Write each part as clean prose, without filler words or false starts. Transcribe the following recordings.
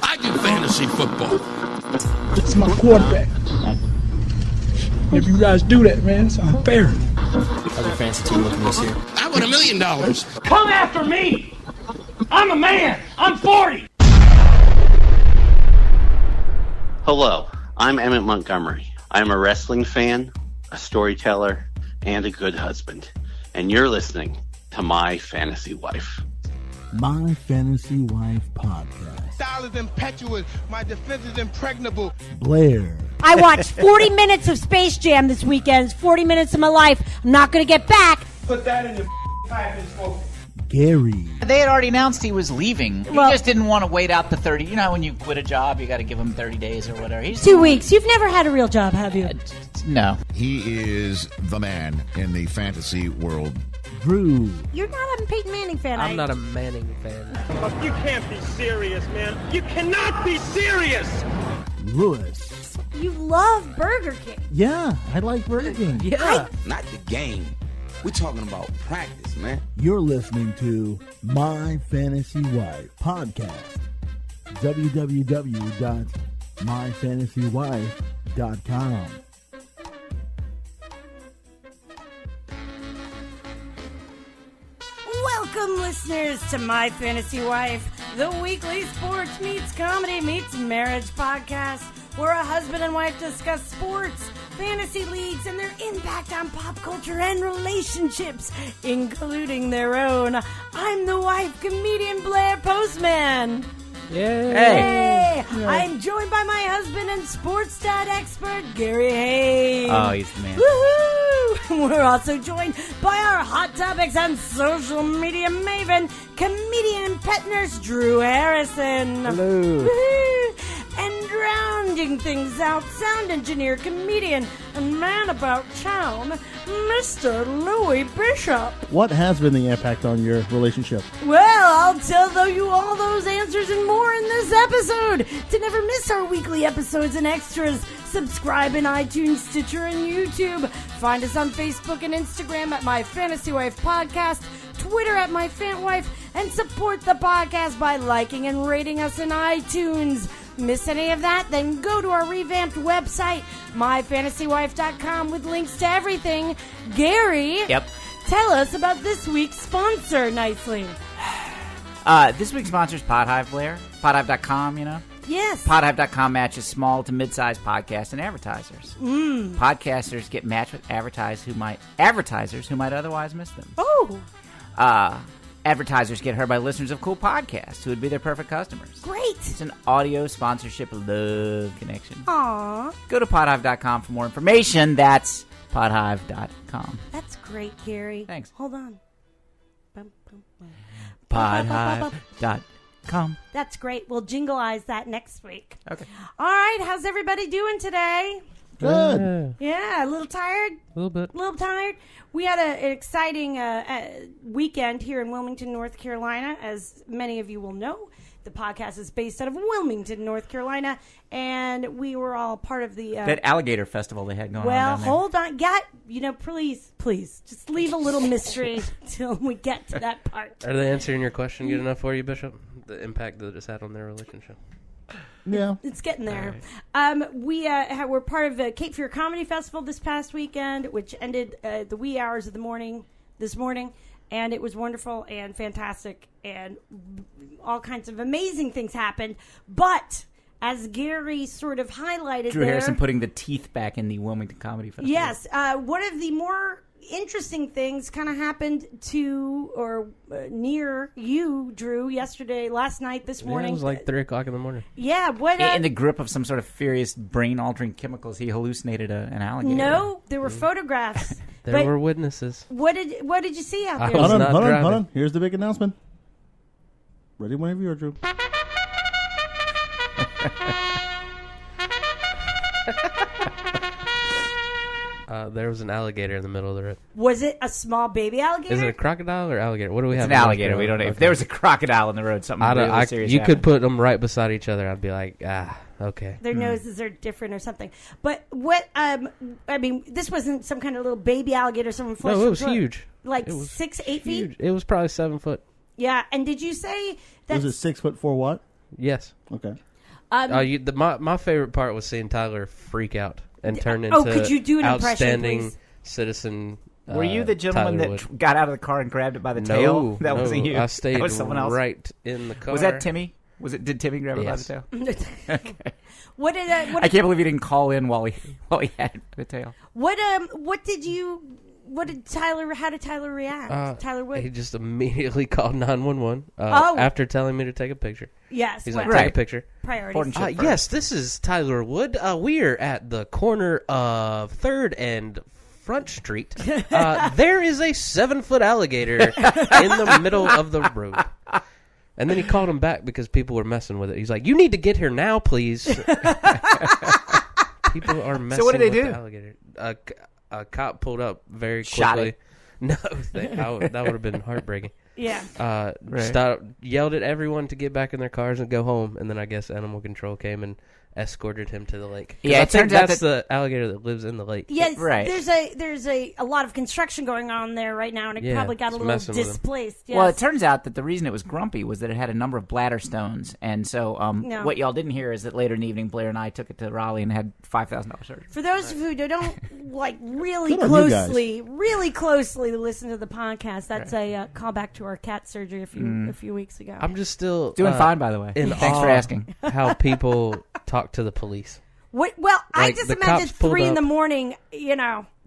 I do fantasy football. It's my quarterback. If you guys do that, man, it's unfair. How's your fantasy team looking this year? I won $1 million. Come after me! I'm a man! I'm 40! Hello, I'm Emmett Montgomery. I'm a wrestling fan, a storyteller, and a good husband. And you're listening to My Fantasy Wife. My Fantasy Wife Podcast. Style is impetuous. My defense is impregnable. Blair. I watched 40 minutes of Space Jam this weekend. It's 40 minutes of my life. I'm not going to get back. Put that in your pipe and smoke it. Gary. They had already announced he was leaving. Well, he just didn't want to wait out the 30. You know how when you quit a job, you got to give them 30 days or whatever. He's 2 weeks. You've never had a real job, have you? No. He is the man in the fantasy world. Drew. You're not a Peyton Manning fan, I'm not a Manning fan. You can't be serious, man. You cannot be serious! Lewis. You love Burger King. Yeah, I like Burger King. Yeah. Not the game. We're talking about practice, man. You're listening to My Fantasy Wife Podcast. www.myfantasywife.com. Welcome, listeners, to My Fantasy Wife, the weekly sports meets comedy meets marriage podcast, where a husband and wife discuss sports, fantasy leagues, and their impact on pop culture and relationships, including their own. I'm the wife, comedian Blair Postman. Yay. Hey! I'm joined by my husband and sports stat expert, Gary Hayes. Oh, he's the man. Woohoo! We're also joined by our hot topics and social media maven, comedian and pet nurse Drew Harrison. Hello. Woohoo! And rounding things out, sound engineer, comedian, and man about town, Mr. Louis Bishop. What has been the impact on your relationship? Well, I'll tell you all those answers and more in this episode. To never miss our weekly episodes and extras, subscribe in iTunes, Stitcher, and YouTube. Find us on Facebook and Instagram at My Fantasy Wife Podcast, Twitter at My Fan Wife, and support the podcast by liking and rating us in iTunes. Miss any of that? Then go to our revamped website, myfantasywife.com, with links to everything. Gary, Yep. tell us about this week's sponsor nicely. This week's sponsor is Podhive, Blair. Podhive.com, you know? Yes. Podhive.com matches small to mid-sized podcasts and advertisers. Podcasters get matched with advertisers who might otherwise miss them. Oh, Advertisers get heard by listeners of cool podcasts who would be their perfect customers. great. It's an audio sponsorship love connection. Aw, Go to podhive.com for more information. That's podhive.com. that's great, Gary. Thanks. Hold on. Bum, bum, bum. Podhive.com. That's great. We'll jingle-ize that next week. Okay. All right, how's everybody doing today? Good. Yeah, a little tired? A little bit. A little tired. We had an exciting weekend here in Wilmington, North Carolina. As many of you will know, the podcast is based out of Wilmington, North Carolina, and we were all part of the... That alligator festival they had going on well, down there. hold on. Please, just leave a little mystery till we get to that part. Are they answering your question good enough for you, Bishop? The impact that it's had on their relationship? Yeah. It's getting there. We were part of the Cape Fear Comedy Festival this past weekend, which ended the wee hours of the morning this morning, and it was wonderful and fantastic, and all kinds of amazing things happened. But as Gary sort of highlighted Drew Harrison putting the teeth back in the Wilmington Comedy Festival. Yes, one of the more interesting things kind of happened to or near you, Drew, last night, this morning. Yeah, it was like 3 o'clock in the morning. Yeah, what? In the grip of some sort of furious brain-altering chemicals, he hallucinated an alligator. No, there were photographs. There were witnesses. What did you see out there? I was not Hold driving. on. Here's the big announcement. Ready whenever you are, Drew. There was an alligator in the middle of the road. Was it a small baby alligator? Is it a crocodile or alligator? What do we It's have? an alligator. We don't know. If there was a crocodile in the road, something really serious You happened. could put them right beside each other. I'd be like, okay. Their noses are different or something. But what? I mean, this wasn't some kind of little baby alligator. Someone flushed. No, it was huge. Like It was 6, 8 Huge. feet. It was probably 7 foot. Yeah, and did you say that... Was it 6'4" what? Yes. Okay. My favorite part was seeing Tyler freak out and turn into could you do an outstanding impression, citizen. Were you the gentleman Tyler that Wood. got out of the car and grabbed it by the tail? That wasn't you. I stayed that was someone else. right in the car. Was that Timmy? Did Timmy grab it by the tail? Okay. I can't believe he didn't call in while he had the tail. How did Tyler react? Tyler Wood? He just immediately called 911 after telling me to take a picture. Yes. He's like, take a picture. Priorities. Yes, this is Tyler Wood. We're at the corner of 3rd and Front Street. There is a 7-foot alligator in the middle of the road. And then he called him back because people were messing with it. He's like, you need to get here now, please. People are messing with the alligator. A cop pulled up very quickly. Shot it. No, that would have been heartbreaking. Yeah. Yelled at everyone to get back in their cars and go home. And then I guess animal control came and escorted him to the lake. Yeah, I think that's the alligator that lives in the lake. Yes, right. There's a lot of construction going on there right now, and it probably got a little displaced. Yes. Well, it turns out that the reason it was grumpy was that it had a number of bladder stones, and so what y'all didn't hear is that later in the evening, Blair and I took it to Raleigh and had $5,000 surgery. For those of you who don't like really closely listen to the podcast, that's a callback to our cat surgery a few weeks ago. I'm just still doing fine, by the way. Thanks for asking. How people talk to the police. Well, I just imagine 3 in the morning,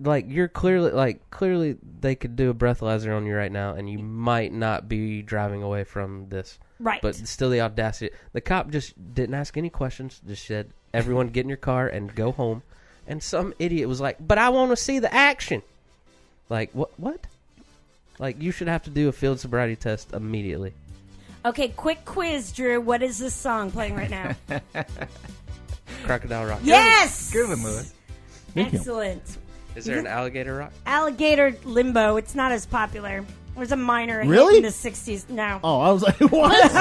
Like, you're clearly they could do a breathalyzer on you right now, and you might not be driving away from this. Right. But still the audacity. The cop just didn't ask any questions, just said, everyone get in your car and go home. And some idiot was like, but I want to see the action. Like, what? Like, you should have to do a field sobriety test immediately. Okay, quick quiz, Drew. What is this song playing right now? Crocodile Rock. Yes! Good one, Lewis. Excellent. Is there an alligator rock? Alligator Limbo. It's not as popular. It was a minor hit in the 60s. No. Oh, I was like, what?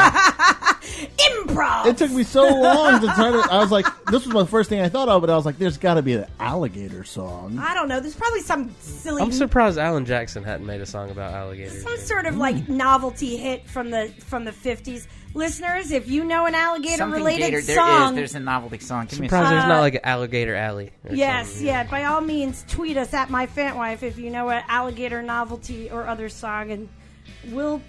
Improv! It took me so long to try to... I was like, this was the first thing I thought of, but I was like, there's got to be an alligator song. I don't know. There's probably some silly... I'm surprised Alan Jackson hadn't made a song about alligators. Some sort of, novelty hit from the 50s. Listeners, if you know an alligator-related song... There's a novelty song. Surprised there's not like an Alligator Alley. Yes, yeah. By all means, tweet us at MyFantWife if you know an alligator novelty or other song, and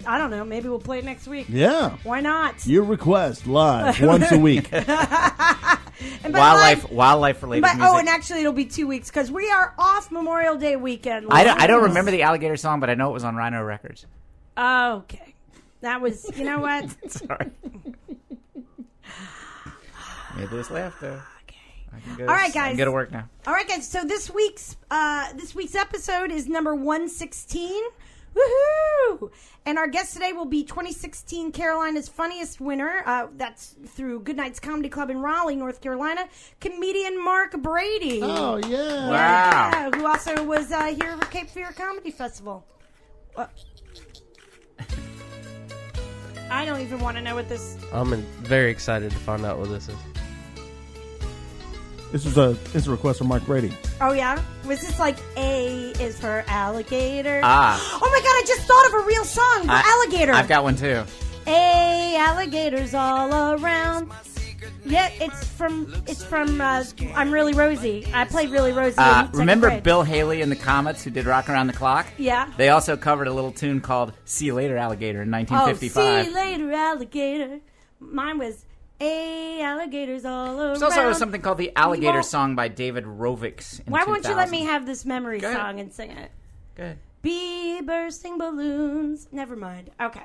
I don't know, maybe we'll play it next week. Yeah. Why not? Your request live once a week. And wildlife-related music. Oh, and actually it'll be 2 weeks because we are off Memorial Day weekend. I don't remember the alligator song, but I know it was on Rhino Records. Okay. That was, you know what? Sorry. Made Lewis laugh, though. Okay. All right, guys. I can go to work now. All right, guys. So this week's episode is number 116. Woohoo! And our guest today will be 2016 Carolina's Funniest Winner. That's through Goodnight's Comedy Club in Raleigh, North Carolina. Comedian Mark Brady. Oh, yeah. Wow. Yeah, who also was here for Cape Fear Comedy Festival. I don't even want to know what this... I'm very excited to find out what this is. This is a request from Mark Brady. Oh, yeah? Was this like A is for alligator? Ah. Oh, my God, I just thought of a real song for alligator. I've got one, too. A alligators all around. Yeah, it's from I'm Really Rosie. I played Really Rosie in remember grade. Bill Haley and the Comets who did Rock Around the Clock? Yeah. They also covered a little tune called See You Later, Alligator in 1955. Oh, see you later, alligator. Mine was A alligators all around. There's also something called the Alligator Song by David Rovix in Why 2000. won't you let me have this memory Go ahead. song and sing it? Go ahead. Be bursting balloons. Never mind. Okay.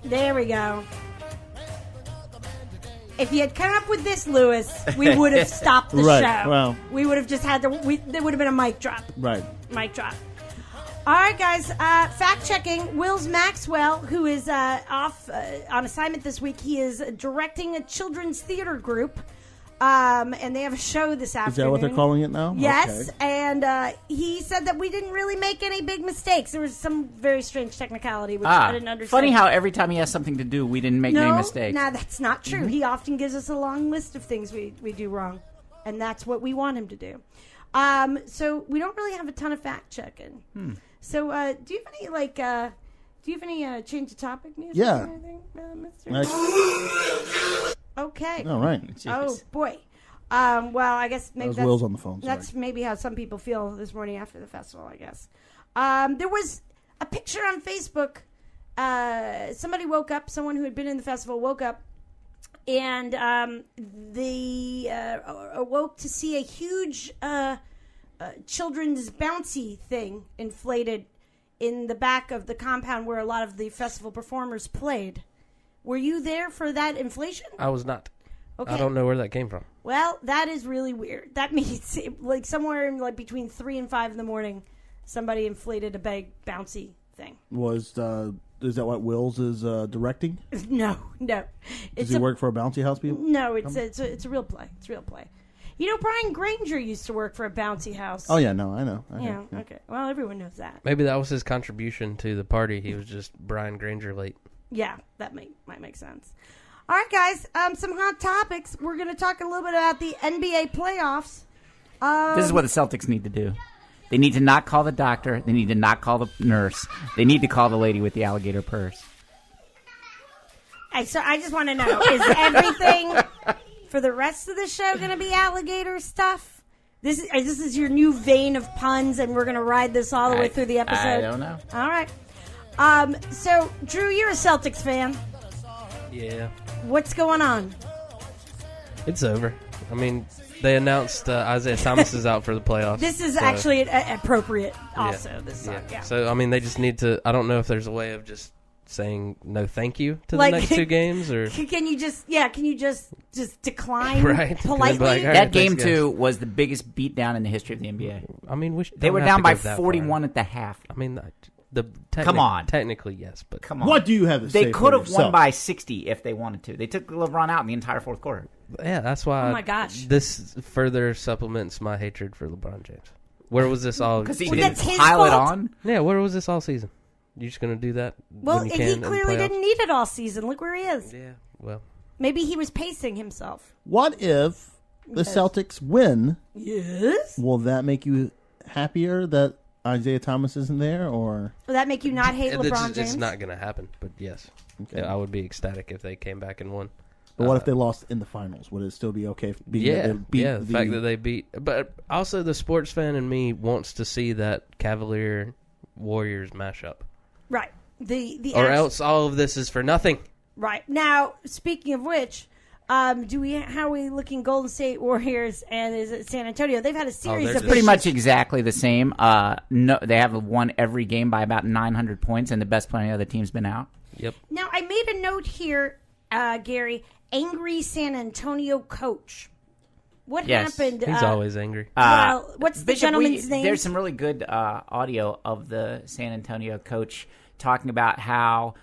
There we go. If you had come up with this, Lewis, we would have stopped the show. Well, we would have just had there would have been a mic drop. Right. Mic drop. All right, guys. Fact checking. Wills Maxwell, who is off on assignment this week, he is directing a children's theater group. And they have a show this afternoon. Is that what they're calling it now? Yes, okay. And he said that we didn't really make any big mistakes. There was some very strange technicality, which I didn't understand. Funny how every time he has something to do, we didn't make any mistakes. No, that's not true. Mm-hmm. He often gives us a long list of things we do wrong, and that's what we want him to do. So we don't really have a ton of fact checking. So, do you have any change of topic music? Yeah. Or anything, Mr. Nice. Okay. All right. Oh boy. Well, I guess maybe That was Will's on the phone. Sorry. That's maybe how some people feel this morning after the festival, I guess. There was a picture on Facebook. Somebody woke up, someone who had been in the festival woke up, and they awoke to see a huge children's bouncy thing inflated in the back of the compound where a lot of the festival performers played. Were you there for that inflation? I was not. Okay. I don't know where that came from. Well, that is really weird. That means like somewhere in like between 3 and 5 in the morning, somebody inflated a big bouncy thing. Is that what Will's is directing? No. Does he work for a bouncy house? People? No, it's a real play. It's a real play. You know, Brian Granger used to work for a bouncy house. Oh yeah, no, I know. Yeah. Okay. Well, everyone knows that. Maybe that was his contribution to the party. He was just Brian Granger late. Yeah, that might make sense. All right, guys. Some hot topics. We're going to talk a little bit about the NBA playoffs. This is what the Celtics need to do. They need to not call the doctor. They need to not call the nurse. They need to call the lady with the alligator purse. So I just want to know, is everything for the rest of the show going to be alligator stuff? This is your new vein of puns, and we're going to ride this all the way through the episode? I don't know. All right. So, Drew, you're a Celtics fan. Yeah. What's going on? It's over. I mean, they announced Isaiah Thomas is out for the playoffs. This is actually appropriate also. Yeah. This song, yeah. So, I mean, they just need to... I don't know if there's a way of just saying no thank you to the next 2 games, or... Can you just decline right. politely? Like, right, that game 2 was the biggest beatdown in the history of the NBA. I mean, they were down by 41 at the half. I mean, come on. Technically, yes, but come on. What do you have to say? They could have won by 60 if they wanted to. They took LeBron out in the entire fourth quarter. Yeah, that's why. Oh my gosh! This further supplements my hatred for LeBron James. Where was this all? Because he didn't pile it on. Yeah, where was this all season? You just gonna do that? Well, he clearly didn't need it all season. Look where he is. Yeah. Well, maybe he was pacing himself. What if the Celtics win? Yes. Will that make you happier that Isaiah Thomas isn't there, or will that make you not hate LeBron James? It's not going to happen, but yes. Okay. I would be ecstatic if they came back and won. But what if they lost in the finals? Would it still be okay? The fact that they beat. But also the sports fan in me wants to see that Cavalier-Warriors mashup. Right. Or else all of this is for nothing. Right. Now, speaking of which... how are we looking? Golden State Warriors and is it San Antonio? They've had a series of pretty much exactly the same. No, they have won every game by about 900 points, and the best player of the team's been out. Yep. Now I made a note here, Gary. Angry San Antonio coach. What happened? He's always angry. Well, what's the gentleman's name? There's some really good audio of the San Antonio coach talking about how.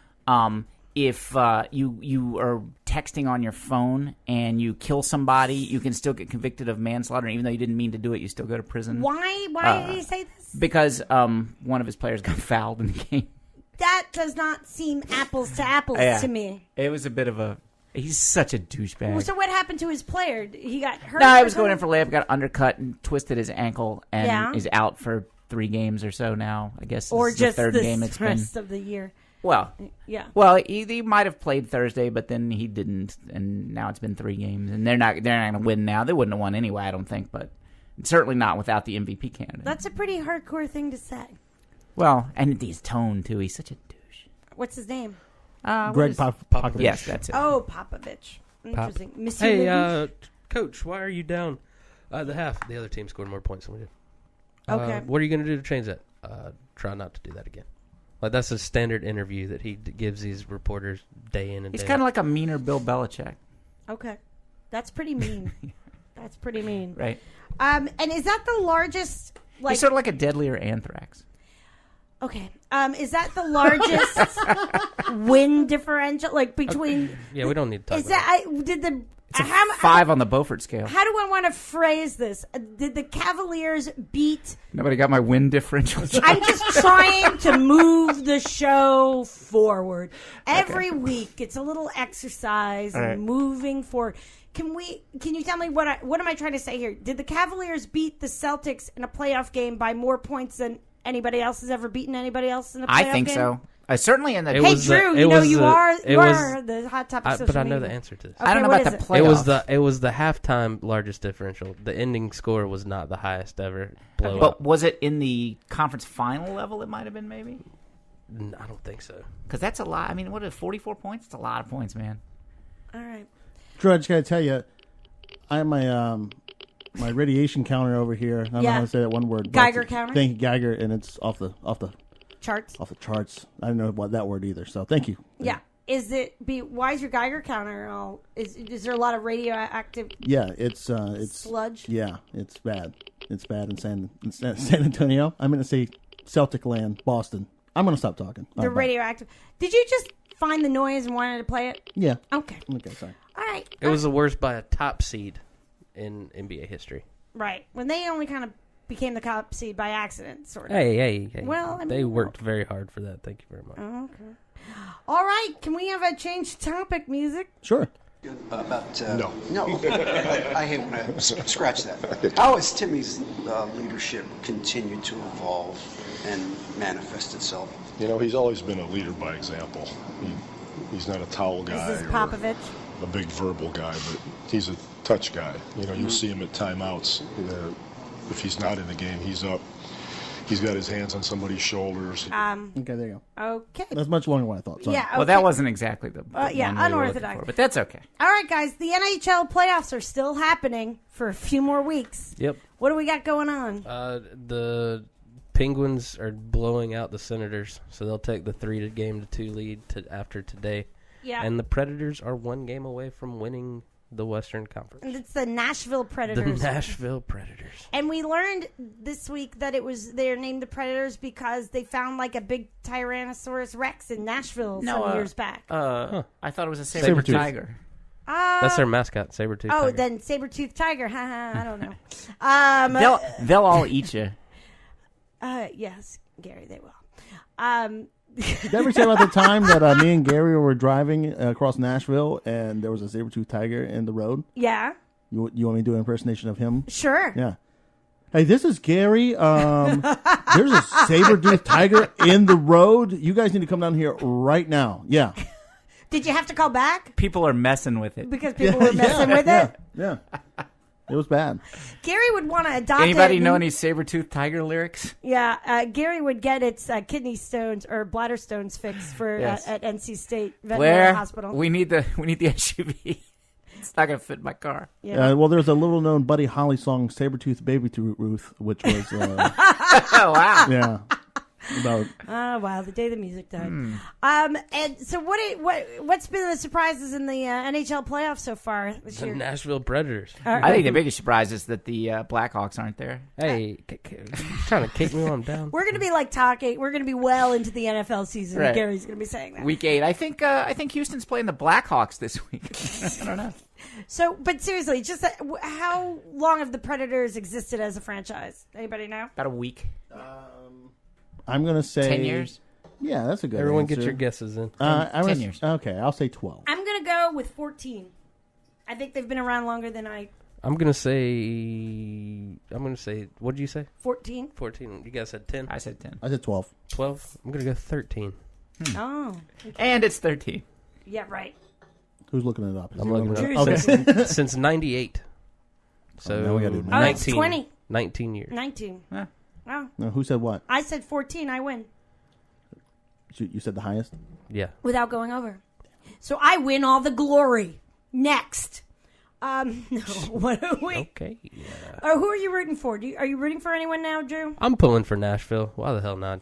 If you are texting on your phone and you kill somebody, you can still get convicted of manslaughter. Even though you didn't mean to do it, you still go to prison. Why did he say this? Because one of his players got fouled in the game. That does not seem apples to apples to me. It was a bit of a... He's such a douchebag. So what happened to his player? He got hurt? No, he was going in for a layup, got undercut, and twisted his ankle, and is out for 3 games or so now. I guess or this is just the 3rd game it's rest been. of the year. Well, yeah. Well, he might have played Thursday, but then he didn't, and now it's been 3 games, and they're not going to win now. They wouldn't have won anyway, I don't think, but certainly not without the MVP candidate. That's a pretty hardcore thing to say. Well, and his tone too. He's such a douche. What's his name? Greg Popovich. Yes, that's it. Oh, Popovich. Interesting. Hey, Coach, why are you down the half? The other team scored more points than we did. Okay. What are you going to do to change that? Try not to do that again. Like, that's a standard interview that he gives these reporters day in and day out. He's kind of like a meaner Bill Belichick. Okay. That's pretty mean. That's pretty mean. Right. And is that the largest... He's sort of like a deadlier anthrax. Okay. Is that the largest win differential? Like, between... Okay. Yeah, we don't need to talk about that. It's 5 on the Beaufort scale. How do I want to phrase this? Did the Cavaliers beat... Nobody got my win differential. I'm just trying to move the show forward. Every week, it's a little exercise and moving forward. Can you tell me what am I trying to say here? Did the Cavaliers beat the Celtics in a playoff game by more points than anybody else has ever beaten anybody else in a playoff I think game? so. Certainly in the. Hey, Drew, you are the hot topic social but I know media. the answer to this. Okay, I don't know what about is the it? playoffs. It was the halftime largest differential. The ending score was not the highest ever blowout. But was it in the conference final level? It might have been, maybe. I don't think so. Because that's a lot. I mean, what is 44 points? It's a lot of points, man. All right. Drew, I just gotta tell you, I have my radiation counter over here. I don't know how to say that one word. Geiger counter? Thank you, Geiger, and it's off the Charts. Off the charts. I don't know what that word either. So thank you. Yeah. Why is your Geiger counter all? Is there a lot of radioactive? Yeah, it's sludge. Yeah, it's bad. It's bad in San Antonio. I'm going to say Celtic land, Boston. I'm going to stop talking. The radioactive. Did you just find the noise and wanted to play it? Yeah. Okay. Okay, sorry. All right. It was the worst by a top seed in NBA history. Right. When they only kind of became the top seed by accident, sort of. Hey. Well, I mean, they worked very hard for that. Thank you very much. Okay. All right. Can we have a change topic music? Sure. No. I hate when I scratch that. How has Timmy's leadership continued to evolve and manifest itself? You know, he's always been a leader by example. He's not a towel guy Is this Popovich? or a big verbal guy, but he's a touch guy. You know, you'll see him at timeouts. If he's not in the game, he's up. He's got his hands on somebody's shoulders. Okay, there you go. Okay. That's much longer than what I thought. Sorry. Yeah. Okay. Well, that wasn't exactly the one we were unorthodox. looking for, but that's okay. All right, guys. The NHL playoffs are still happening for a few more weeks. Yep. What do we got going on? The Penguins are blowing out the Senators, so they'll take the 3-2 lead after today. Yeah. And the Predators are 1 game away from winning the Western Conference. And it's the Nashville Predators. The Nashville Predators. And we learned this week that they're named the Predators because they found like a big Tyrannosaurus Rex in Nashville some years back. I thought it was a saber-tooth tiger. That's their mascot, saber-tooth tiger. Then saber-tooth tiger. I don't know. They'll all eat you. Yes, Gary, they will. Did I ever say about the time that me and Gary were driving across Nashville and there was a saber-tooth tiger in the road? Yeah. You want me to do an impersonation of him? Sure. Yeah. Hey, this is Gary. There's a saber-tooth tiger in the road. You guys need to come down here right now. Yeah. Did you have to call back? People are messing with it. Because people were messing with it? Yeah. It was bad. Gary would want to adopt Anybody know any saber-tooth tiger lyrics? Yeah, Gary would get its kidney stones or bladder stones fixed for at NC State Veterinary Hospital. We need the SUV. It's not going to fit in my car. Yeah. Well, there's a little-known Buddy Holly song, "Sabertooth Baby Ruth," which was oh wow, yeah. Wow, the day the music died. And so what's been the surprises in the NHL playoffs so far this year? The Nashville Predators. I think the biggest surprise is that the Blackhawks aren't there. Hey, trying to kick me while I'm down. We're going to be talking. We're going to be well into the NFL season. Right. Gary's going to be saying that. Week 8. I think Houston's playing the Blackhawks this week. I don't know. So, but seriously, just how long have the Predators existed as a franchise? Anybody know? About a week. I'm going to say 10 years. Yeah, that's a good Everyone answer. get your guesses in. 10 years. Okay, I'll say 12. I'm going to go with 14. I think they've been around longer than I'm going to say, what did you say? 14. 14. You guys said 10? I said 10. I said 12. 12? I'm going to go 13. Oh. Okay. And it's 13. Yeah, right. Who's looking it up? I'm looking it up. Okay. Since 98. So now we gotta do 19. 20. 19 years. 19. Huh. Oh. No, who said what? I said 14. I win. You said the highest? Yeah. Without going over. So I win all the glory. Next. No. What are we? Okay. Yeah. Who are you rooting for? Are you rooting for anyone now, Drew? I'm pulling for Nashville. Why the hell not?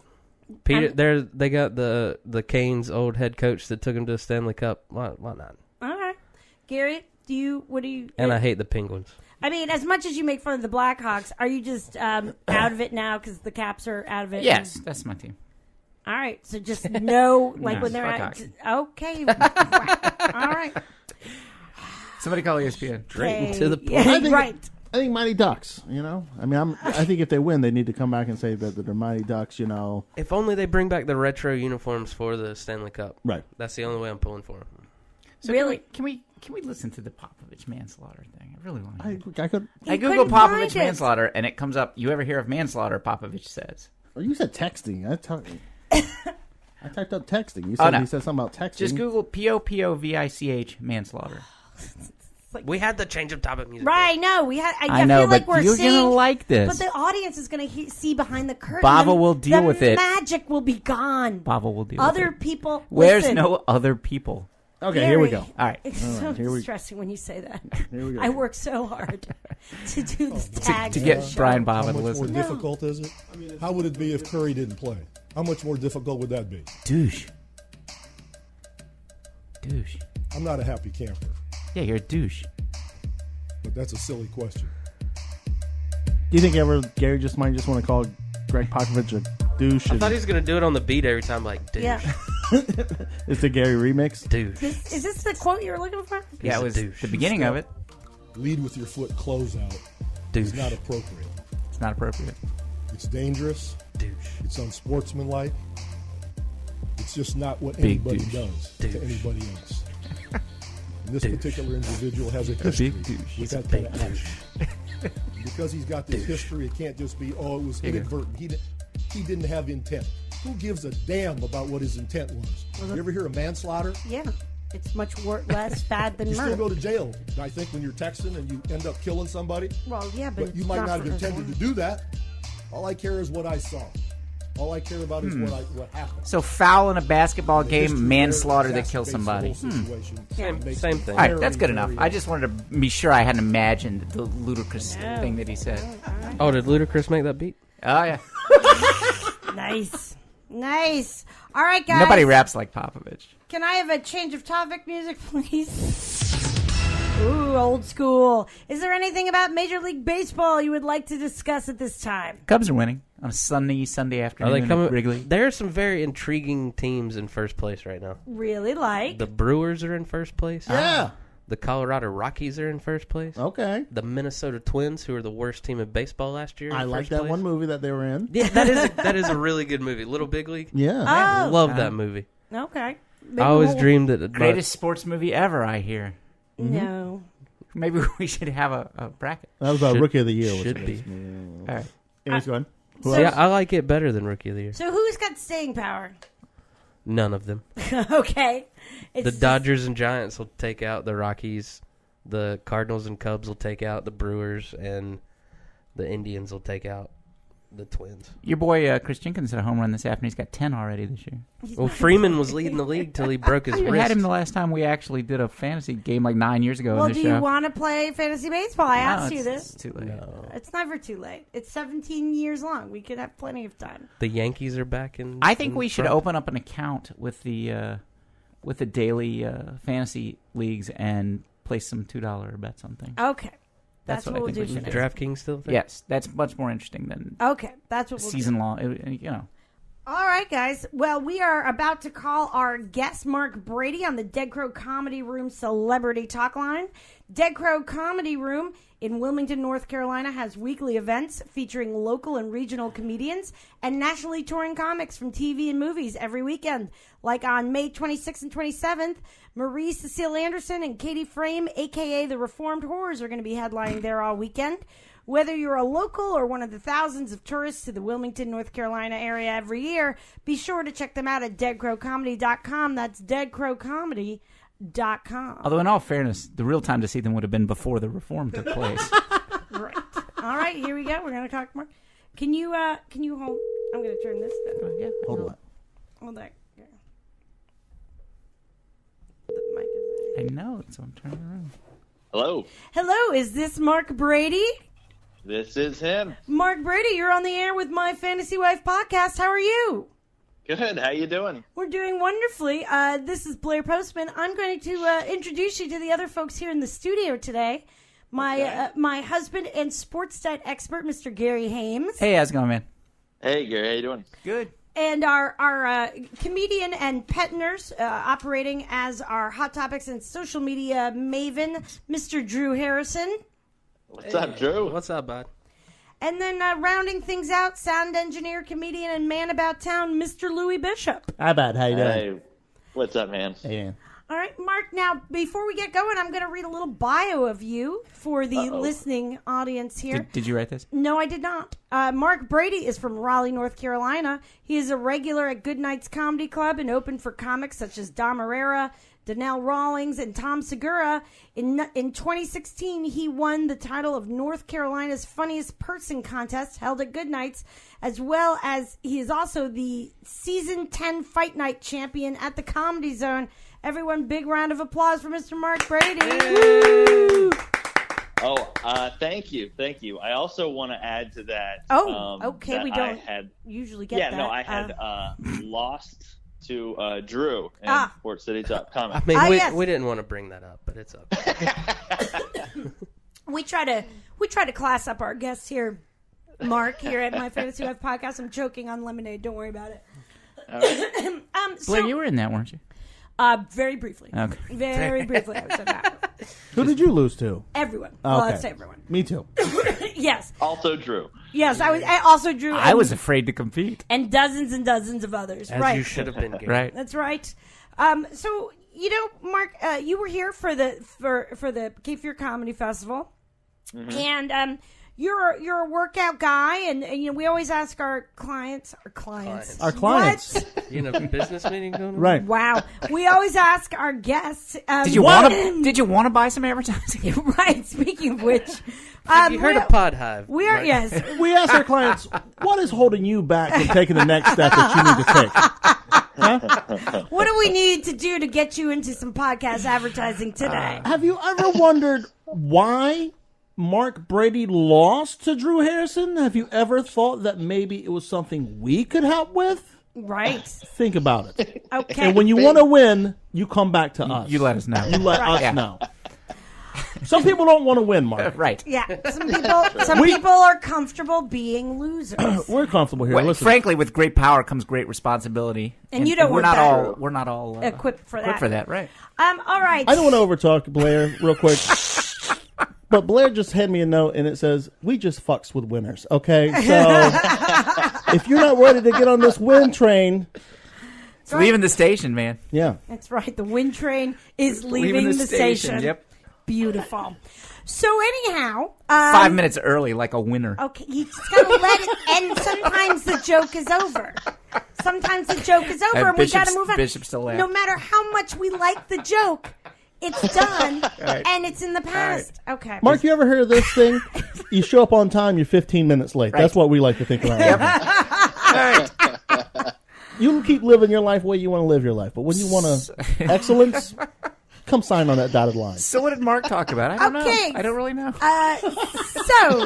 Peter, they got the Canes' old head coach that took him to the Stanley Cup. Why not? All right. Gary, what do you... And I hate the Penguins. I mean, as much as you make fun of the Blackhawks, are you just out of it now because the Caps are out of it? Yes, that's my team. All right. So just no, like No, when they're fuck out. Okay. All right. Somebody call ESPN. Straight to the point. Yeah, right. I think Mighty Ducks, you know? I mean, I think if they win, they need to come back and say that they're Mighty Ducks, you know? If only they bring back the retro uniforms for the Stanley Cup. Right. That's the only way I'm pulling for them. So really? Can we listen to the Popovich manslaughter thing? I really want to. I I Google Popovich manslaughter, and it comes up. You ever hear of manslaughter? Popovich says. Oh, you said texting. I typed up texting. You said no. He said something about texting. Just Google POPOVICH manslaughter. We had the change of topic music. Right, no, we had. I know, feel like but we're you're seeing, gonna like this. But the audience is going to see behind the curtain. Bava and will deal with it. The magic will be gone. Bava will deal Other with it. people. Where's listen. no other people? Okay, here we go. All right. It's so distressing when you say that. Here we go. I work so hard to do this tag. to get Brian Bava How to much more listen. difficult is it? How would it be if Curry didn't play? How much more difficult would that be? Douche. I'm not a happy camper, Yeah, you're a douche. but that's a silly question. Do you think Gary might just want to call Greg Popovich a douche? I thought he was going to do it on the beat every time, like, douche. Yeah. It's the Gary remix? Douche. Is this the quote you were looking for? Yeah, it was the beginning of it. Lead with your foot close out Douche. is not appropriate. It's not appropriate. It's dangerous. Douche. It's unsportsmanlike. It's just not what Big anybody douche. does Douche. to anybody else. And this Douche. particular individual has a history big douche. with He's that a kind big of action. Because he's got this history, it can't just be, oh, it was Here you go. inadvertent. He didn't have intent. Who gives a damn about what his intent was? You ever hear of manslaughter? Yeah. It's much less bad than You murder. still go to jail, I think, when you're texting and you end up killing somebody. Well, yeah, but you it's might not have for intended to do that. All I care is what I saw. All I care about is what happened. So foul in a basketball The game, history manslaughter there that kills somebody. exacerbates the whole situation. Same thing. All right, that's good enough. I just wanted to be sure I hadn't imagined the ludicrous thing that he said. Oh, did Ludacris make that beat? Oh, yeah. Nice. All right, guys. Nobody raps like Popovich. Can I have a change of topic music, please? Ooh, old school. Is there anything about Major League Baseball you would like to discuss at this time? Cubs are winning on a Sunday Are afternoon they coming? at Wrigley. There are some very intriguing teams in first place right now. Really like? The Brewers are in first place. Yeah. The Colorado Rockies are in first place. Okay. The Minnesota Twins, who are the worst team in baseball last year. I in like first that place. one movie that they were in. Yeah, that is a really good movie. Little Big League. Yeah. I Oh. love that movie. Okay. I always dreamed that Greatest sports movie ever, I hear. No. Maybe we should have a bracket. That was our Rookie of the Year. Should be. All right. Anyways, go on. So- Yeah, I like it better than Rookie of the Year. So who's got staying power? None of them. Okay. The Dodgers and Giants will take out the Rockies. The Cardinals and Cubs will take out the Brewers, and the Indians will take out the Twins. Your boy Chris Jenkins hit a home run this afternoon. He's got 10 already this year. Well, Freeman was leading the league till he broke his We wrist. had him the last time we actually did a fantasy game like 9 years ago Well, on do this you show. want to play fantasy baseball? I asked you this. It's too late. It's never too late. It's 17 years long. We could have plenty of time. The Yankees are back in. I think we should front. open up an account with the daily fantasy leagues and place some $2 bets on things. Okay. That's what what I we'll think do we for should next. DraftKings still there? Yes, that's much more interesting than Okay. That's what we'll do. season long. You know. All right, guys. Well, we are about to call our guest, Mark Brady, on the Dead Crow Comedy Room Celebrity Talk Line. Dead Crow Comedy Room in Wilmington, North Carolina, has weekly events featuring local and regional comedians and nationally touring comics from TV and movies every weekend. Like on May 26th and 27th, Marie Cecile Anderson and Katie Frame, a.k.a. the Reformed Whores, are going to be headlining there all weekend. Whether you're a local or one of the thousands of tourists to the Wilmington, North Carolina area every year, be sure to check them out at deadcrowcomedy.com. That's deadcrowcomedy.com. Although, in all fairness, the real time to see them would have been before the reform took place. Right. All right, here we go. We're going to talk more. Can you hold? I'm going to turn this down. Yeah. Hold on. Hold that. Yeah. The mic is I know, so I'm turning around. Hello, Hello, is this Mark Brady? this is him. Mark Brady, you're on the air with My Fantasy Wife podcast. How are you? Good. How you doing? We're doing wonderfully. This is Blair Postman. I'm going to introduce you to the other folks here in the studio today. My husband and sports stat expert, Mr. Gary Hames. Hey, how's it going, man? Hey, Gary. How you doing? Good. And our comedian and pet nurse operating as our Hot Topics and social media maven, Mr. Drew Harrison. What's up, Drew? What's up, bud? And then rounding things out, sound engineer, comedian, and man about town, Mr. Louis Bishop. Hi, bud. How you doing? Hey, what's up, man? Hey, man. All right, Mark, now, before we get going, I'm going to read a little bio of you for the listening audience here. Did you write this? No, I did not. Mark Brady is from Raleigh, North Carolina. He is a regular at Good Nights Comedy Club and open for comics such as Dom Herrera, Donnell Rawlings, and Tom Segura. In 2016, he won the title of North Carolina's Funniest Person contest held at Good Nights, as well as he is also the Season 10 Fight Night champion at the Comedy Zone. Everyone, big round of applause for Mr. Mark Brady. Woo! Thank you. I also want to add to that. Okay. That We don't usually get that. Yeah, no, I had lost to Drew in Port City Comics. I mean, we didn't want to bring that up, but it's up. We try to class up our guests here, Mark, here at My Fantasy Life Podcast. I'm choking on lemonade. Don't worry about it. All right. Blair, you were in that, weren't you? Very briefly. Okay. Very briefly, I was in that. Who did you lose to? Everyone. Okay. Well, I'd say everyone. Me too. Yes. Also Drew. Yes, I also drew. I was afraid to compete. And dozens of others. As right. you should have been. Gary. Right. That's right. So Mark, you were here for the Cape Fear Comedy Festival, and you're a workout guy, and we always ask our clients. What? You in a business meeting going on? Right. Wow. We always ask our guests. Did you want to buy some advertising? Right. Speaking of which, have you heard of Pod Hive? We are. Right? Yes. We ask our clients, what is holding you back from taking the next step that you need to take? Huh? What do we need to do to get you into some podcast advertising today? Have you ever wondered why Mark Brady lost to Drew Harrison? Have you ever thought that maybe it was something we could help with? Right. Think about it. Okay. And when you want to win, you come back to us. You let us know. You let us know. Some people don't want to win, Mark. Right. Yeah. Some people are comfortable being losers. We're comfortable here. Well, Listen. frankly, with great power comes great responsibility. And you don't we're want not that. all we're not all equipped for that. Right. All right. I don't want to overtalk Blair real quick. But Blair just handed me a note, and it says, we just fucks with winners, okay? So if you're not ready to get on this win train... It's leaving the station, man. Yeah. That's right. The wind train is leaving the station. Yep. Beautiful. So anyhow... 5 minutes early, like a winner. Okay, you just got to let it... And sometimes the joke is over. Sometimes the joke is over, and we got to move on. Bishop still laughed. No matter how much we like the joke... It's done, and it's in the past. Right. Okay. Mark, you ever heard of this thing? You show up on time, you're 15 minutes late. Right. That's what we like to think around here. Right. You can keep living your life the way you want to live your life, but when you want excellence, come sign on that dotted line. So what did Mark talk about? I don't know. I don't really know. So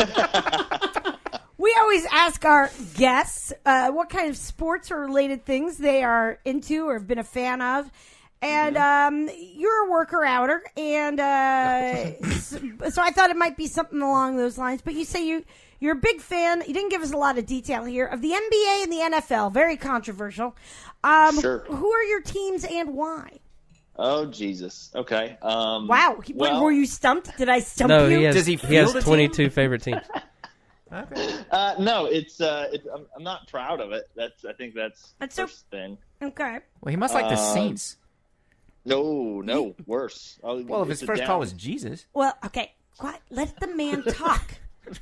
we always ask our guests what kind of sports or related things they are into or have been a fan of. And you're a worker-outer, and so I thought it might be something along those lines. But you say you're a big fan. You didn't give us a lot of detail here of the NBA and the NFL. Very controversial. Sure. Who are your teams and why? Oh, Jesus. Okay. Wow. Were you stumped? Did I stump no, you? He has 22 favorite teams. Okay. No, I'm not proud of it. I think that's the first thing. Okay. Well, he must like the Saints. No, worse. Well, if his first call was Jesus. Well, okay. Quiet. Let the man talk. For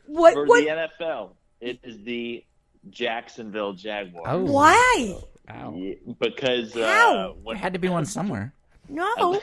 the NFL, it is the Jacksonville Jaguars. Oh. Why? Yeah, because it had to be one somewhere. No.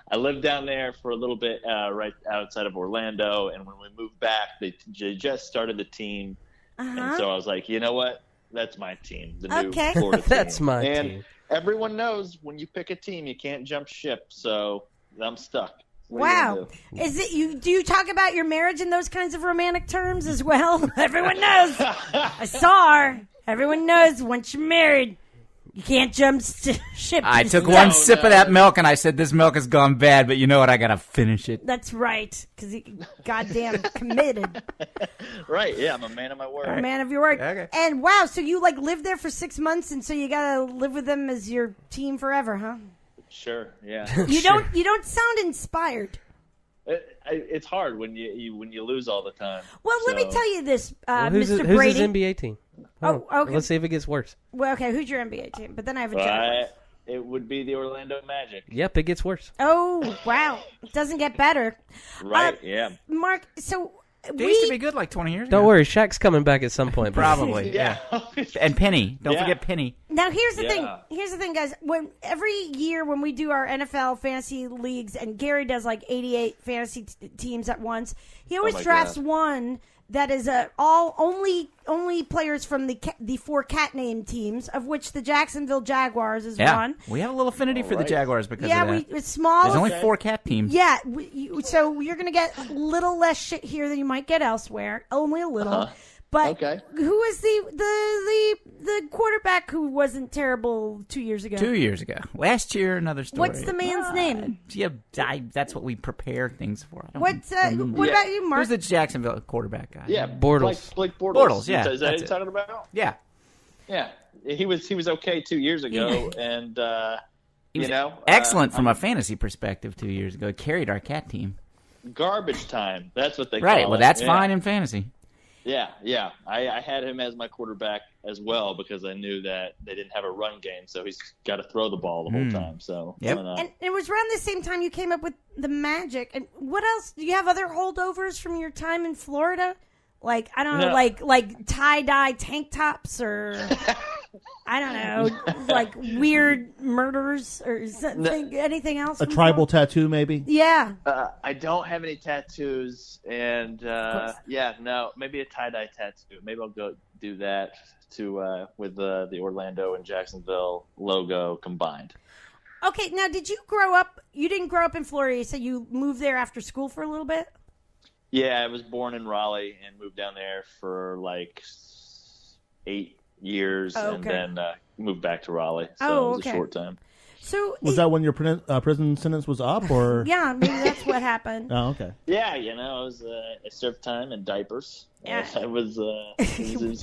I lived down there for a little bit, right outside of Orlando, and when we moved back, they just started the team, and so I was like, you know what? That's my team. The new Florida team. That's my team. Everyone knows when you pick a team, you can't jump ship, so I'm stuck. Wow. Is it you? Do you talk about your marriage in those kinds of romantic terms as well? Everyone knows. I saw her. Everyone knows once you're married, you can't jump ship. I took one sip of that milk, and I said, this milk has gone bad, but you know what? I got to finish it. That's right, because he goddamn committed. Right, yeah, I'm a man of my word. A man of your word. Okay. And wow, so you lived there for 6 months, and so you got to live with them as your team forever, huh? Sure, yeah. You don't sound inspired. It's hard when you lose all the time. Well, let me tell you this, Mr. Who's Brady. his NBA team? Oh, okay. Let's see if it gets worse. Well, okay, who's your NBA team? But then I have a joke. it would be the Orlando Magic. Yep, it gets worse. Oh, wow. It doesn't get better. Right, yeah. Mark, so They used to be good like 20 years ago. Don't worry, Shaq's coming back at some point. Probably, yeah. And Penny. Don't forget Penny. Now, here's the thing. Here's the thing, guys. Every year when we do our NFL fantasy leagues, and Gary does like 88 fantasy teams at once, he always drafts one that is only players from the 4 cat name teams, of which the Jacksonville Jaguars is one. We have a little affinity for the Jaguars because of that. It's small. There's only 4 cat teams. Yeah, so you're going to get a little less shit here than you might get elsewhere. Only a little. But who is the quarterback who wasn't terrible 2 years ago? 2 years ago. Last year, another story. What's the man's name? Yeah, that's what we prepare things for. What about you, Mark? Who's the Jacksonville quarterback guy? Yeah, Bortles. Blake Bortles. Bortles, yeah. Is that what you're talking about? Yeah. Yeah. He was okay 2 years ago, and he was excellent from a fantasy perspective 2 years ago. He carried our cat team. Garbage time. That's what they call it. Right. Well, that's fine in fantasy. Yeah. I had him as my quarterback as well because I knew that they didn't have a run game, so he's got to throw the ball the whole time. So And it was around the same time you came up with the Magic. And what else? Do you have other holdovers from your time in Florida? Like, I don't know, like tie-dye tank tops or, I don't know, like weird murders or something, anything else? A tribal tattoo, maybe? Yeah. I don't have any tattoos, and maybe a tie-dye tattoo. Maybe I'll go do that with the Orlando and Jacksonville logo combined. Okay, now did you grow up? You didn't grow up in Florida. You said you moved there after school for a little bit. Yeah, I was born in Raleigh and moved down there for like 8 years, and then moved back to Raleigh. So it was a short time. So was that when your prison sentence was up, or? Yeah, maybe that's what happened. Oh, okay. Yeah, I served time in diapers. Yeah. It was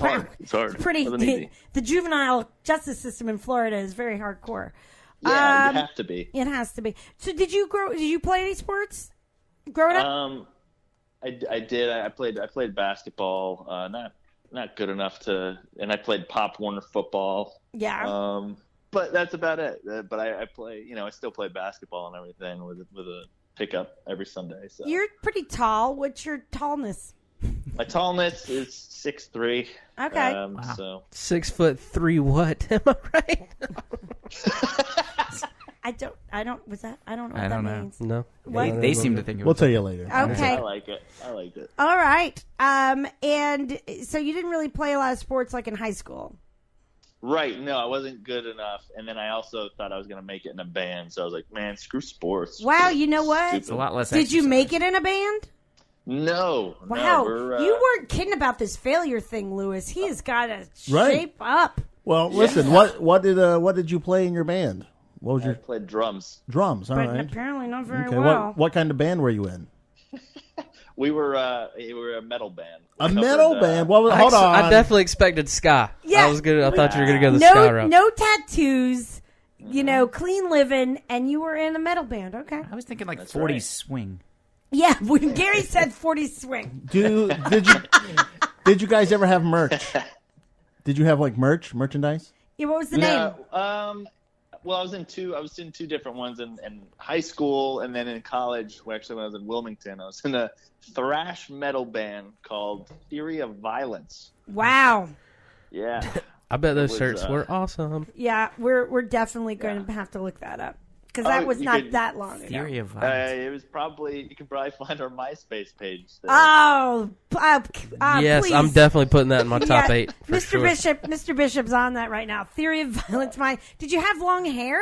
hard. It's hard. It's pretty. It wasn't easy. The juvenile justice system in Florida is very hardcore. Yeah, you have to be. It has to be. So did you play any sports growing up? I did. I played basketball. Not good enough to, and I played Pop Warner football. Yeah. But that's about it. But I play. I still play basketball and everything with a pickup every Sunday. So you're pretty tall. What's your tallness? My tallness is 6'3". Okay. Wow. So 6'3" what? Am I right? I don't know what that means. No. They seem to think it was. We'll tell you later. Okay. I like it. All right. And so you didn't really play a lot of sports like in high school. Right. No, I wasn't good enough. And then I also thought I was going to make it in a band. So I was like, man, screw sports. Wow. You know what? It's a lot less Did exercise. you make it in a band? No. Wow. No, you weren't kidding about this failure thing, Lewis. He has got to shape up. Well, listen. What did you play in your band? What was I played drums. Drums, all but right. Apparently not very Okay, well. what kind of band were you in? We were a metal band. Band? Hold on. I definitely expected ska. Yeah. I thought you were gonna go the ska route. No tattoos. Clean living, and you were in a metal band. Okay. I was thinking like 40s swing. Yeah, when Gary said 40s swing. Did you guys ever have merch? Did you have like merchandise? Yeah, what was the name? Well, I was in two different ones in high school, and then in college. Well, actually, when I was in Wilmington, I was in a thrash metal band called Theory of Violence. Wow. Yeah. I bet those shirts were awesome. Yeah, we're definitely going to have to look that up because that was not that long ago. Theory of Violence. It was probably you can probably find our MySpace page. There. Oh, yes, please. I'm definitely putting that in my top 8. For Mr. sure. Mr. Bishop's on that right now. Theory of Violence. Did you have long hair?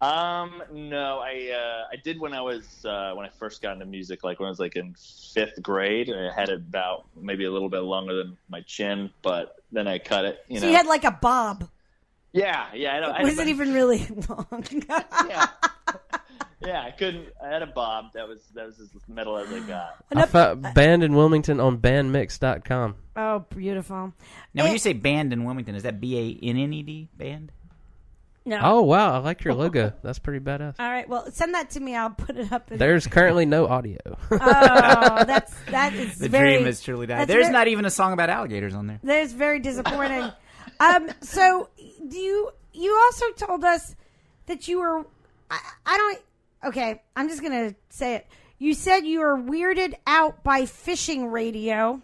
No, I did when I first got into music, like when I was like in 5th grade. I had it about maybe a little bit longer than my chin, but then I cut it. So you had like a bob. Yeah. Was it even really long? Yeah, I couldn't. I had a bob. That was as metal as I got. I found band in Wilmington on bandmix.com. Oh, beautiful. Now, when you say band in Wilmington, is that BANNED band? No. Oh, wow. I like your logo. That's pretty badass. All right. Well, send that to me. I'll put it up. There's currently no audio. Oh, that is the very... dream has truly died. There's not even a song about alligators on there. There's very disappointing. So you also told us that you were... I don't... Okay, I'm just going to say it. You said you were weirded out by fishing radio.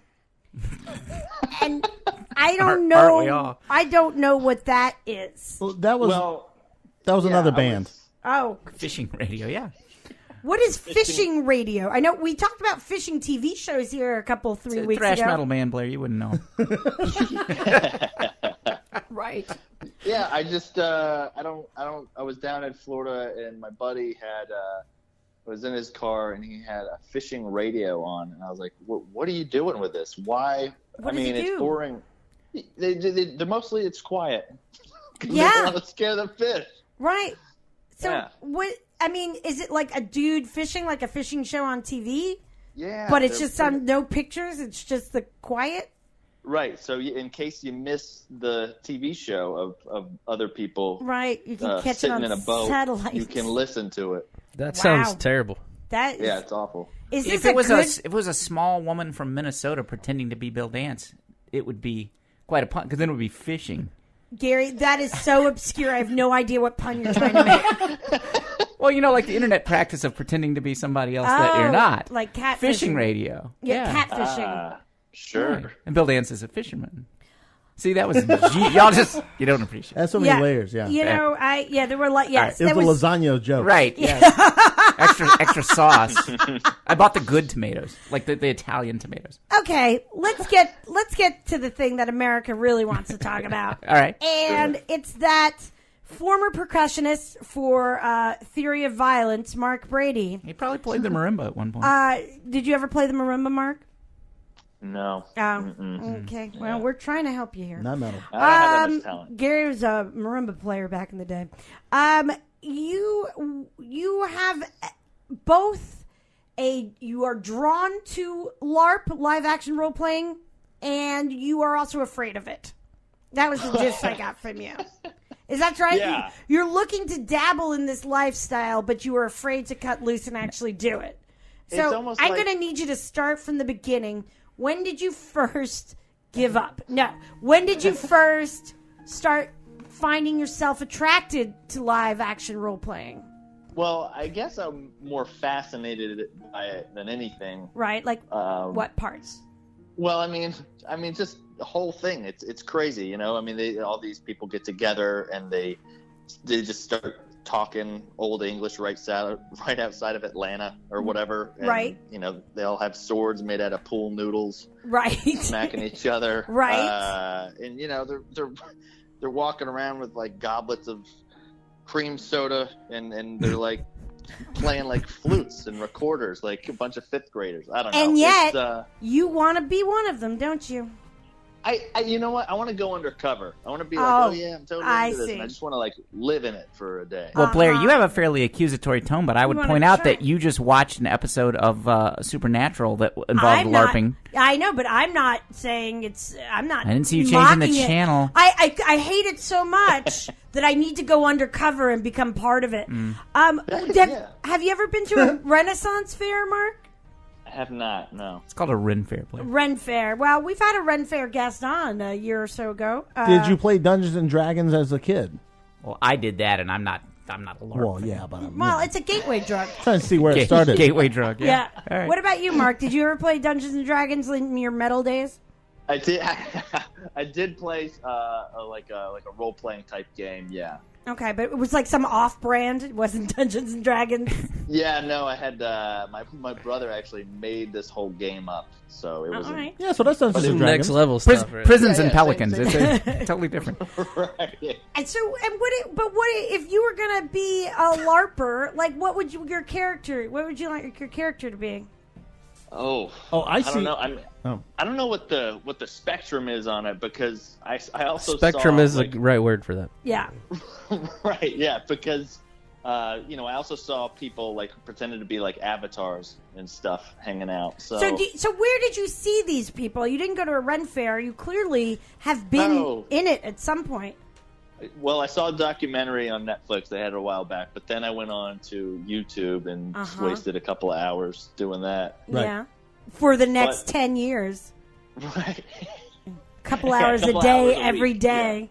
And I don't know... Aren't we all? I don't know what that is. Well, that was another band. Oh. Fishing radio, yeah. What is fishing radio? I know we talked about fishing TV shows here a couple, 3 weeks Thrash ago. metal band, Blair. You wouldn't know. Right. Yeah, I just I was down in Florida and my buddy was in his car and he had a fishing radio on and I was like, what are you doing with this? Why? What does it it's do? boring. They're mostly it's quiet. Yeah. They want to scare the fish. Right. So Yeah. what? I mean, is it like a dude fishing, like a fishing show on TV? Yeah. But it's just no pictures. It's just the quiet. Right. So in case you miss the TV show of other people, Right. You can catch it sitting on in a boat, satellite. you can listen to it. That Wow. sounds terrible. That is, Yeah, it's awful. Is If this it was a small woman from Minnesota pretending to be Bill Dance, it would be quite a pun because then it would be fishing. Gary? That is so obscure. I have no idea what pun you're trying to make. Well, like the internet practice of pretending to be somebody else that you're not. Like catfishing. Fishing radio. Yeah, catfishing. Sure. Right. And Bill Dance is a fisherman. See, that was y'all you don't appreciate. That's so many layers. Yeah. You know, there were like yes, It was there a lasagna joke. Right. Yes. extra sauce. I bought the good tomatoes, like the Italian tomatoes. Okay, let's get to the thing that America really wants to talk about. All right. And it's that former percussionist for Theory of Violence, Mark Brady. He probably played the marimba at one point. Did you ever play the marimba, Mark? No. Okay. Well, we're trying to help you here. Not metal. I don't have that much talent. Gary was a marimba player back in the day. You have both you are drawn to LARP, live action role playing, and you are also afraid of it. That was the gist I got from you. Is that right? Yeah. You're looking to dabble in this lifestyle, but you are afraid to cut loose and actually do it. So almost I'm like- going to need you to start from the beginning. When did you first give up? No. When did you first start finding yourself attracted to live action role playing? Well, I guess I'm more fascinated by it than anything. Right? Like what parts? Well, I mean, just the whole thing. It's crazy, I mean, all these people get together and they just start talking old English right outside of Atlanta or whatever. And, right. They all have swords made out of pool noodles. Right. Smacking each other. Right. And they're walking around with like goblets of cream soda and they're like playing like flutes and recorders like a bunch of fifth graders. I don't know. And yet you want to be one of them, don't you? I you know what? I want to go undercover. I want to be like, oh yeah, I'm totally into this. see. And I just want to like live in it for a day. Well, Blair, you have a fairly accusatory tone, but I would wanna point out try? that you just watched an episode of Supernatural that involved LARPing. I know, but I'm not saying I'm not. I didn't see you changing the mocking it. channel. I hate it so much that I need to go undercover and become part of it. Have you ever been to a Renaissance fair, Mark? I have not. No. It's called a Ren Fair, Blair. Ren Fair. Well, we've had a Ren Fair guest on a year or so ago. Did you play Dungeons and Dragons as a kid? Well, I did that, and I'm not a LARP. Well, fan. yeah, but Well, it's a gateway drug. trying to see where it started. Gateway drug. Yeah. All right. What about you, Mark? Did you ever play Dungeons and Dragons in your metal days? I did. I did play like a role playing type game. Yeah. Okay, but it was like some off-brand. It wasn't Dungeons and Dragons. Yeah. No, I had my brother actually made this whole game up, so it was. Right. Yeah, so that's Dungeons and Dragons. Next level stuff. Right? Prisons and Yeah, Pelicans. same. It's totally different. Right. Yeah. And so, what if you were gonna be a LARPer? Like, what would your character? What would you like your character to be? Oh, I see. I don't know. I don't know what the spectrum is on it because I also Spectrum saw, is like, the right word for that. Yeah. Right. Yeah. Because I also saw people like pretending to be like avatars and stuff hanging out. So where did you see these people? You didn't go to a Ren Fair. You clearly have been in it at some point. Well, I saw a documentary on Netflix. They had it a while back, but then I went on to YouTube and just wasted a couple of hours doing that. Right. Yeah. For the next 10 years. Right. A couple hours a day, every week, day.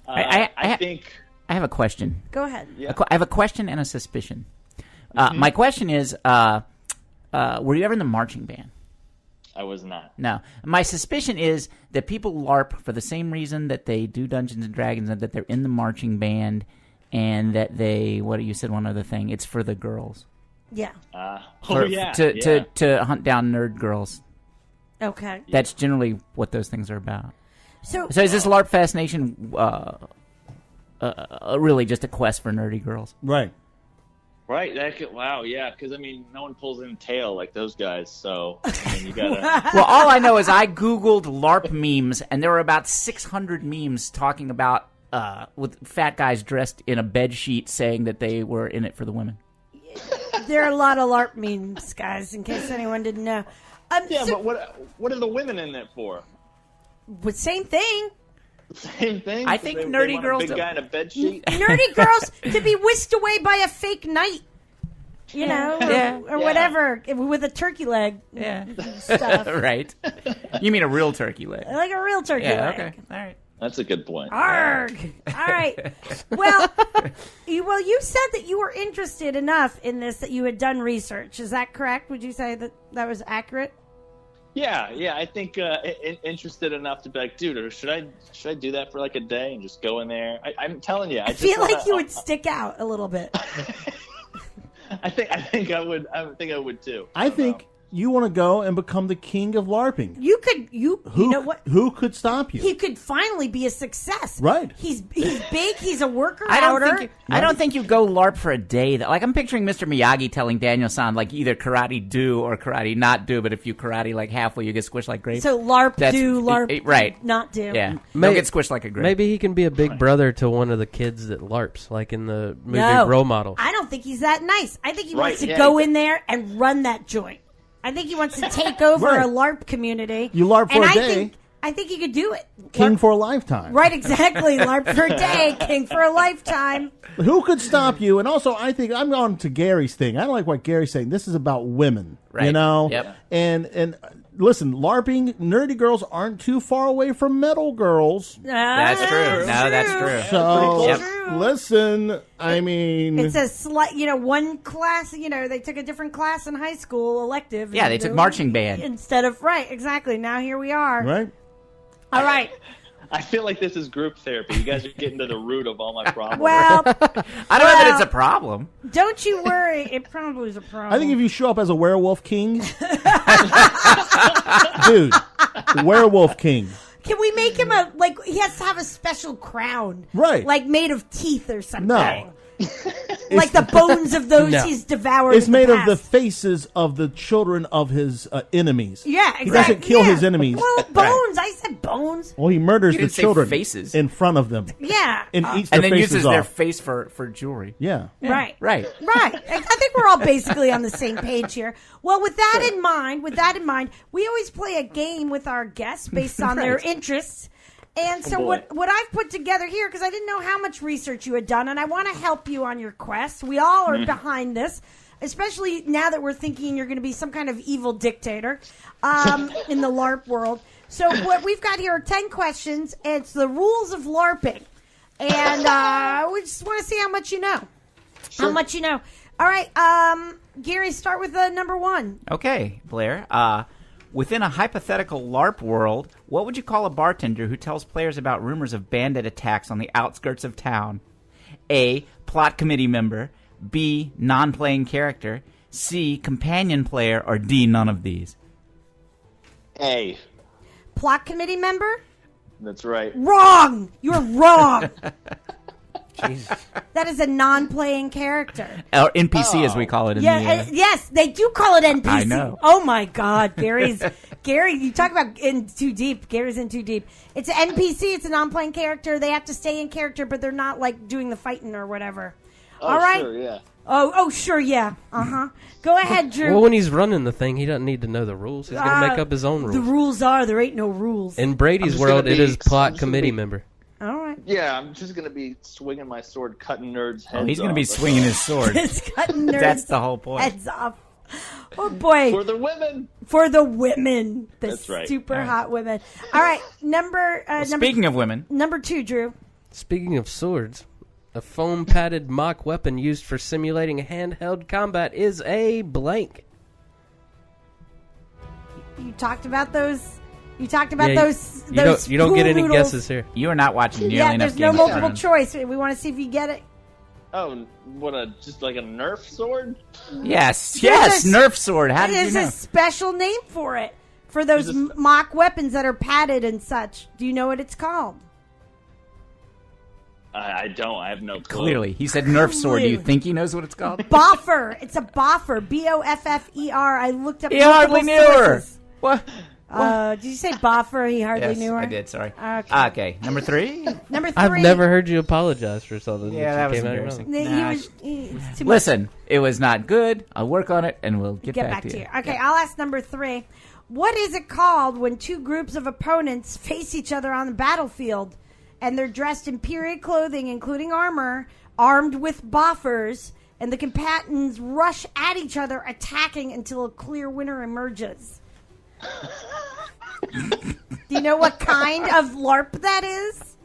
yeah. I think. I have a question. Go ahead. Yeah. I have a question and a suspicion. My question is, were you ever in the marching band? I was not. No. My suspicion is that people LARP for the same reason that they do Dungeons and Dragons, and that they're in the marching band, and that they, you said one other thing, it's for the girls. Yeah. To hunt down nerd girls. Okay. That's generally what those things are about. So is this LARP fascination really just a quest for nerdy girls? Right. Right. Wow. Yeah. Because no one pulls in tail like those guys. So you gotta. Well, all I know is I googled LARP memes, and there were about 600 memes talking about with fat guys dressed in a bed sheet saying that they were in it for the women. There are a lot of LARP memes, guys. In case anyone didn't know. But what are the women in it for? Same thing. Same thing. I think they nerdy want girls. A big guy in a bed sheet. Nerdy girls to be whisked away by a fake knight, or whatever, with a turkey leg. Yeah. Stuff. Right. You mean a real turkey leg? Like a real turkey leg. Okay. All right. That's a good point. Arrgh. All right. Well, you said that you were interested enough in this that you had done research. Is that correct? Would you say that was accurate? Yeah. I think interested enough to be like, dude, should I do that for like a day and just go in there? I'm telling you, I feel like you would stick out a little bit. I think I would. I think I would too. I think you want to go and become the king of LARPing. You know what? Who could stop you? He could finally be a success. Right. He's big. He's a worker. I don't think you go LARP for a day. Like, I'm picturing Mr. Miyagi telling Daniel-san, like, either karate do or karate not do, but if you karate like halfway, you get squished like grapes. So LARP do, LARP right. not do. Yeah. Don't get squished like a grape. Maybe he can be a big brother to one of the kids that LARPs, like in the movie Role Model. I don't think he's that nice. I think he wants to go in there and run that joint. I think he wants to take over a LARP community. You LARP for a day. I think he could do it. King for a lifetime. Right, exactly. LARP for a day, king for a lifetime. Who could stop you? And also, I think I'm on to Gary's thing. I don't like what Gary's saying. This is about women, right. Yep. And listen, LARPing, nerdy girls aren't too far away from metal girls. That's true. No, that's true. So, listen, I mean... It's a slight, one class, they took a different class in high school, elective. Yeah, they took marching band. Instead of, right, exactly. Now here we are. Right. All right. I feel like this is group therapy. You guys are getting to the root of all my problems. Well, I don't know that it's a problem. Don't you worry. It probably is a problem. I think if you show up as a werewolf king... Dude, werewolf king. Can we make him he has to have a special crown. Right. Like made of teeth or something. No. Like the bones of those he's devoured. It's made of the faces of the children of his enemies. Yeah, exactly. He doesn't kill his enemies. Well, bones. I said bones. Well, he murders the children faces in front of them. Yeah. And eats their then faces uses off. their face for jewelry. Yeah. Right. Right. I think we're all basically on the same page here. Well, with that in mind, we always play a game with our guests based on their interests. And so what I've put together here, because I didn't know how much research you had done, and I want to help you on your quest. We all are behind this, especially now that we're thinking you're going to be some kind of evil dictator in the LARP world. So what we've got here are 10 questions, and it's the rules of LARPing. And we just want to see how much you know. Sure. How much you know. All right, Gary, start with number 1. Okay, Blair. Within a hypothetical LARP world, what would you call a bartender who tells players about rumors of bandit attacks on the outskirts of town? A. Plot committee member. B. Non-playing character. C. Companion player. Or D. None of these. A. Plot committee member? That's right. Wrong! You're wrong! That is a non-playing character. Or NPC, as we call it in the... Yes, they do call it NPC. I know. Oh, my God. Gary, you talk about in too deep. Gary's in too deep. It's an NPC. It's a non-playing character. They have to stay in character, but they're not, doing the fighting or whatever. All right? Sure, yeah. Oh, sure, yeah. Uh-huh. Go ahead, Drew. Well, when he's running the thing, he doesn't need to know the rules. He's going to make up his own rules. The rules are there ain't no rules. In Brady's world, it is plot committee member. All right. Yeah, I'm just going to be swinging my sword, cutting nerds' heads off. He's going to be swinging his sword. Just cutting nerds' That's the whole point. Heads off. Oh, boy. For the women. For the women. That's right. Super hot women. All right. Speaking of women. Number 2, Drew. Speaking of swords, A foam-padded mock weapon used for simulating handheld combat is a blank. You talked about those. You don't get any noodles. guesses here. You are not watching nearly enough. There's no multiple choice. We want to see if you get it. Oh, just like a Nerf sword? Yes, Nerf sword. How did you know? There's a special name for it. For those mock weapons that are padded and such. Do you know what it's called? I don't. I have no clue. Clearly. He said Nerf sword. Do you think he knows what it's called? Boffer. It's a boffer. Boffer. I looked up. He hardly knew her. What? Did you say boffer? He hardly knew her? I did. Sorry. Okay. Number 3? Number 3. I've never heard you apologize for something. Yeah, that was embarrassing. He was too much. Listen, it was not good. I'll work on it, and we'll get back to you. Okay, I'll ask number 3. What is it called when two groups of opponents face each other on the battlefield, and they're dressed in period clothing, including armor, armed with boffers, and the combatants rush at each other, attacking until a clear winner emerges? Do you know what kind of LARP that is?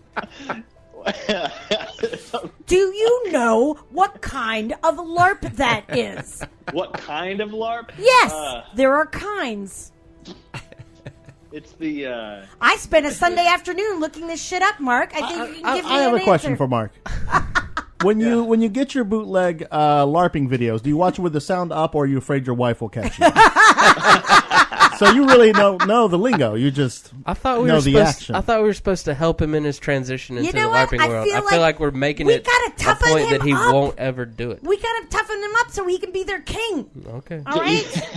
Do you know what kind of LARP that is? What kind of LARP? Yes, there are kinds. It's the. I spent a Sunday afternoon looking this shit up, Mark. I think you can give me I have an a question answer. for Mark. When you get your bootleg LARPing videos, do you watch it with the sound up, or are you afraid your wife will catch you? So you really don't know the lingo. You just know the action. I thought we were supposed to help him in his transition into the what? LARPing world. I feel like we're making it a point that he won't ever do it. We gotta toughen him up so he can be their king. Okay. All right.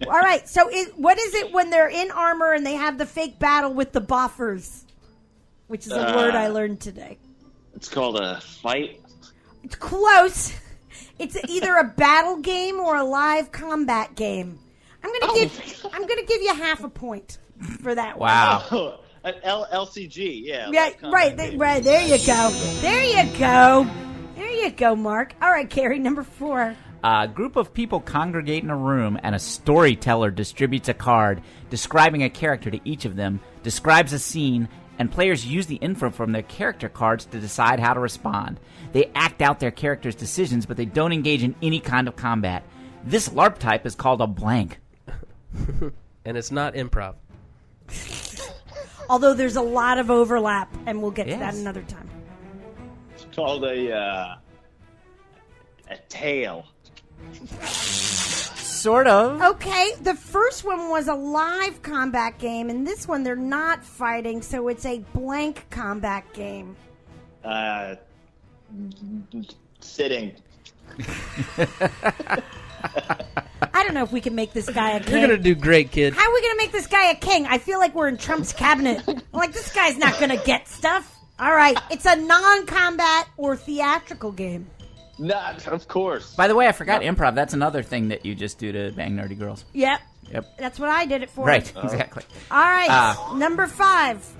All right. So what is it when they're in armor and they have the fake battle with the boffers? Which is a word I learned today. It's called a fight. It's close. It's either a battle game or a live combat game. I'm gonna give you half a point for that one. Wow. An LCG, yeah. Yeah, right. There you go. There you go. There you go, Mark. All right, Carrie, number 4. A group of people congregate in a room, and a storyteller distributes a card describing a character to each of them, describes a scene, and players use the info from their character cards to decide how to respond. They act out their character's decisions, but they don't engage in any kind of combat. This LARP type is called a blank. And it's not improv. Although there's a lot of overlap, and we'll get to that another time. It's called a tale. Sort of. Okay, the first one was a live combat game, and this one they're not fighting, so it's a blank combat game. Sitting. I don't know if we can make this guy a king. You're going to do great, kid. How are we going to make this guy a king? I feel like we're in Trump's cabinet. I'm like, this guy's not going to get stuff. All right, it's a non-combat or theatrical game. Not, of course. By the way, I forgot improv. That's another thing that you just do to bang nerdy girls. Yep. Yep. That's what I did it for. Right, exactly. All right, number 5.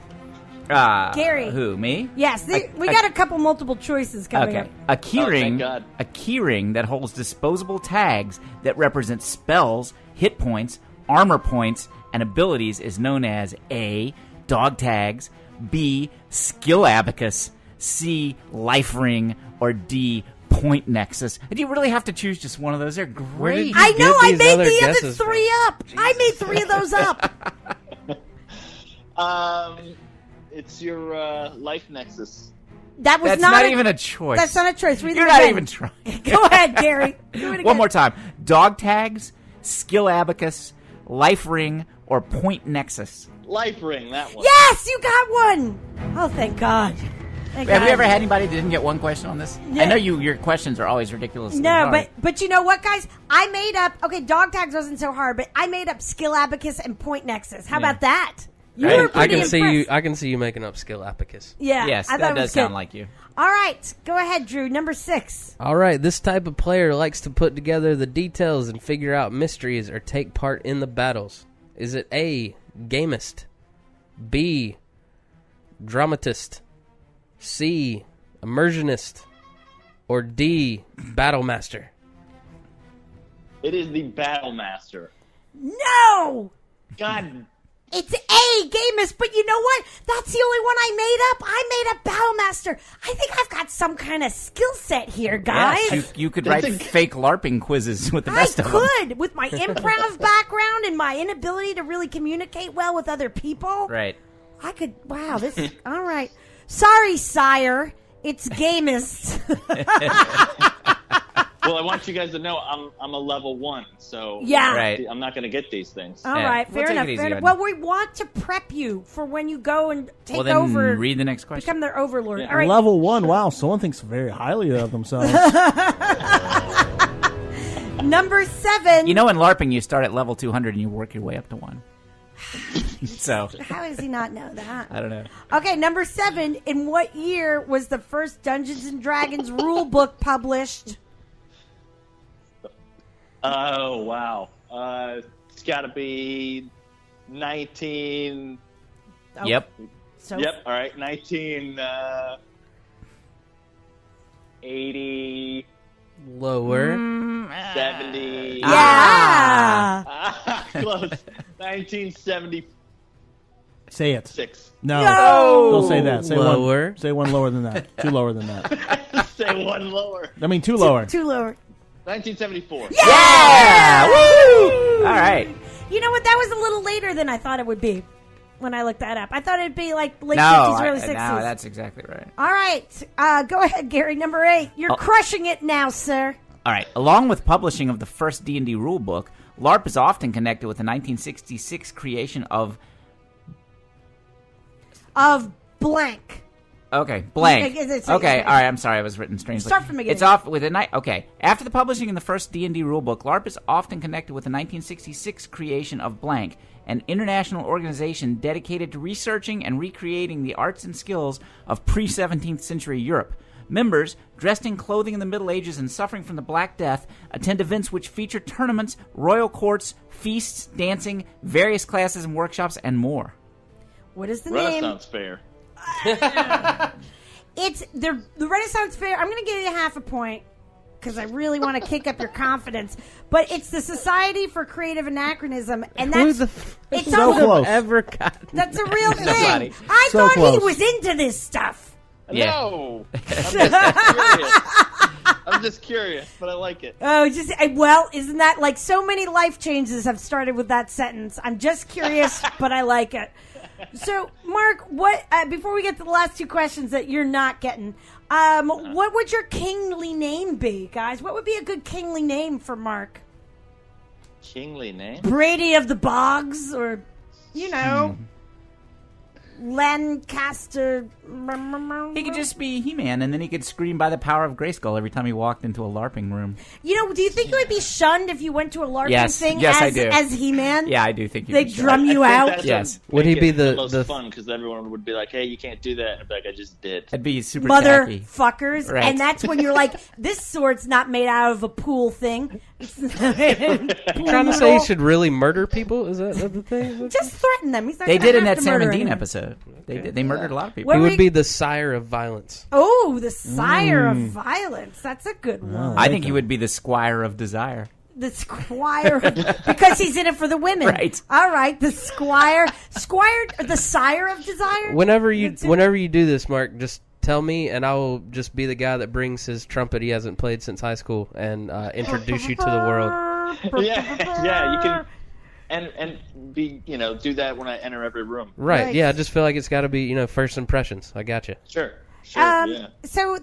Gary. Who, me? Yes, we got a couple multiple choices coming up. A keyring that holds disposable tags that represent spells, hit points, armor points, and abilities is known as A, dog tags, B, skill abacus, C, life ring, or D, point nexus. Do you really have to choose just one of those? They're great. I know, I made the other 3 up. I made 3 of those up. It's your life nexus. That's not even a choice. That's not a choice. You're not even trying. Go ahead, Gary. Do it again. One more time. Dog tags, skill abacus, life ring, or point nexus. Life ring, that one. Yes, you got one. Oh, thank God. Have you ever had anybody that didn't get one question on this? Yeah. I know your questions are always ridiculously hard. but you know what, guys? I made up. Okay, dog tags wasn't so hard, but I made up skill abacus and point nexus. How about that? You were pretty impressed. I can see you making up skill abacus. Yeah. Yes, that does sound like you. All right, go ahead, Drew. Number 6. All right, this type of player likes to put together the details and figure out mysteries or take part in the battles. Is it A, gamist, B, dramatist, C, immersionist, or D, battle master? It is the battle master. No! God It's A, Gamist, but you know what? That's the only one I made up. I made up Battlemaster. I think I've got some kind of skill set here, guys. Yes, you could write fake LARPing quizzes with the best of them. I could, with my improv background and my inability to really communicate well with other people. Right. I could, wow, this is, all right. Sorry, sire. It's Gamist. Well, I want you guys to know I'm a level 1, so I'm not going to get these things. All right, fair enough. Well, we want to prep you for when you go and take over. Read the next question. Become their overlord. Yeah. All right. Level 1. Wow, someone thinks very highly of themselves. Number 7. You know, in LARPing, you start at level 200 and you work your way up to 1. So how does he not know that? I don't know. Okay, number 7. In what year was the first Dungeons and Dragons rule book published? Oh, wow. It's got to be 19... Yep. Yep, all right. 1980... Lower. 70... Yeah! Close. 1970... Say it. 6. No. Don't say that. Say lower. Say one lower than that. 2 lower than that. Say 1 lower. I mean 2 lower. 2 lower. 1974. Yeah! Woo! All right. You know what? That was a little later than I thought it would be when I looked that up. I thought it'd be like late 50s, early 60s. No, that's exactly right. All right. Go ahead, Gary. Number 8. You're crushing it now, sir. All right. Along with publishing of the first D&D rulebook, LARP is often connected with the 1966 creation of blank. Okay, blank. It's all right, I'm sorry, I was written strangely. Start from the beginning. It's off with a night. Okay, after the publishing of the first D&D rulebook, LARP is often connected with the 1966 creation of blank, an international organization dedicated to researching and recreating the arts and skills of pre-17th century Europe. Members, dressed in clothing in the Middle Ages and suffering from the Black Death, attend events which feature tournaments, royal courts, feasts, dancing, various classes and workshops, and more. What is the name? Renaissance Fair. It's the Renaissance Fair. I'm going to give you half a point because I really want to kick up your confidence. But it's the Society for Creative Anachronism, and that's it's so close. Ever gotten that's a real thing. Nobody. I So thought close. he was into this stuff. Yeah. No. I'm just curious, but I like it. Oh, well, isn't that like so many life changes have started with that sentence? I'm just curious, but I like it. So, Mark, what? Before we get to the last 2 questions that you're not getting, what would your kingly name be, guys? What would be a good kingly name for Mark? Kingly name? Brady of the Bogs, or Lancaster. He could just be He-Man, and then he could scream by the power of Grayskull every time he walked into a LARPing room. Do you think you would be shunned if you went to a LARPing thing I do. as He-Man? Yeah, I do think They drum you out? Yes. Would he be the most fun because everyone would be like, "Hey, you can't do that," and I'd be like, "I just did." It'd be super tacky. Motherfuckers. Right. And that's when you're like, this sword's not made out of a pool thing. You're trying to say he should really murder people? Is that the thing? Just threaten them. He's not They gonna did in have that to Sam murder and Dean anyone. episode. They murdered a lot of people. He would be the sire of violence. Oh, the sire of violence. That's a good one. I think he would be the squire of desire. The squire, because he's in it for the women. Right. All right, the squire, the sire of desire. Whenever you do this, Mark, just tell me, and I will just be the guy that brings his trumpet he hasn't played since high school and introduce you to the world. Yeah, you can, and be do that when I enter every room. Right. Yeah, I just feel like it's got to be first impressions. I got you. Sure. Yeah. So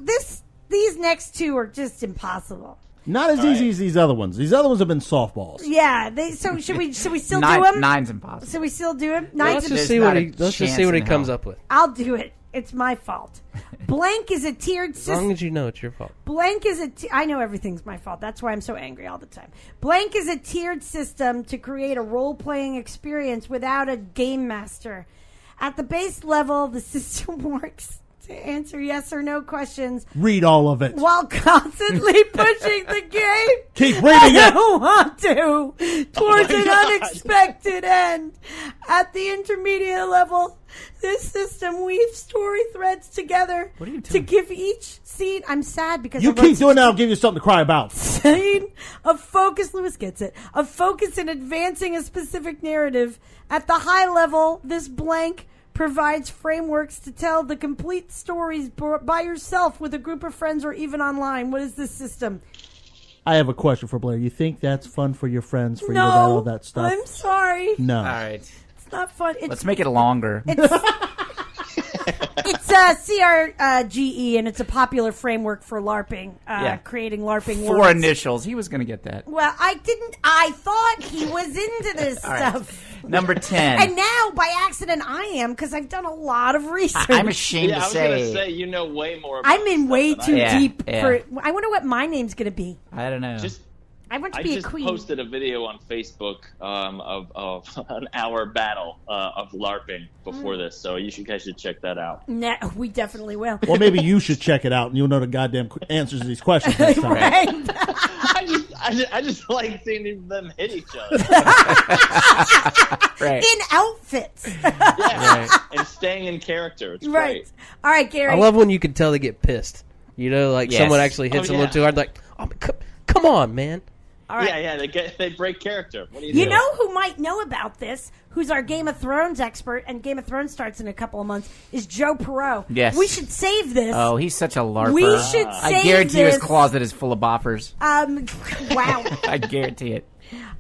these next 2 are just impossible. Not as easy as these other ones. These other ones have been softballs. Yeah. So should we still do them? 9's impossible. Should we still do him? Let's just see what he comes up with. I'll do it. It's my fault. Blank is a tiered system. As long as you know it's your fault. Blank is I know everything's my fault. That's why I'm so angry all the time. Blank is a tiered system to create a role-playing experience without a game master. At the base level, the system works to answer yes or no questions. Read all of it. While constantly pushing the game. Keep reading it. Want to towards an unexpected end. At the intermediate level, this system weaves story threads together to give each scene. I'm sad because you keep doing that. I'll give you something to cry about. Scene of focus. Lewis gets it. Of focus in advancing a specific narrative. At the high level, this blank provides frameworks to tell the complete stories by yourself with a group of friends or even online. What is this system? I have a question for Blair. You think that's fun for your friends for you to write all that stuff? I'm sorry. No. All right. It's not fun. Let's make it longer. It's CRGE, and it's a popular framework for LARPing, creating LARPing worlds. 4 initials. He was going to get that. Well, I didn't. I thought he was into this stuff. Right. Number 10. And now, by accident, I am, because I've done a lot of research. I'm ashamed to I was say. going to say, you know way more about I'm in way too deep yeah. for. I wonder what my name's going to be. I don't know. I want to be a queen. I just posted a video on Facebook of an hour battle of LARPing before this, so you guys should check that out. Nah, we definitely will. Well, maybe you should check it out, and you'll know the goddamn answers to these questions next time. Right. I just like seeing them hit each other. Right. In outfits. Yeah, and staying in character. It's right. great. All right, Gary. I love when you can tell they get pissed. You know, like someone actually hits someone too hard. Like, oh, come on, man. All right. Yeah, they break character. What do you You do? know who might know about this, who's our Game of Thrones expert, and Game of Thrones starts in a couple of months, is Joe Perot. Yes. We should save this. Oh, he's such a LARPer. We should save I guarantee you this. his closet is full of boppers. Wow. I guarantee it.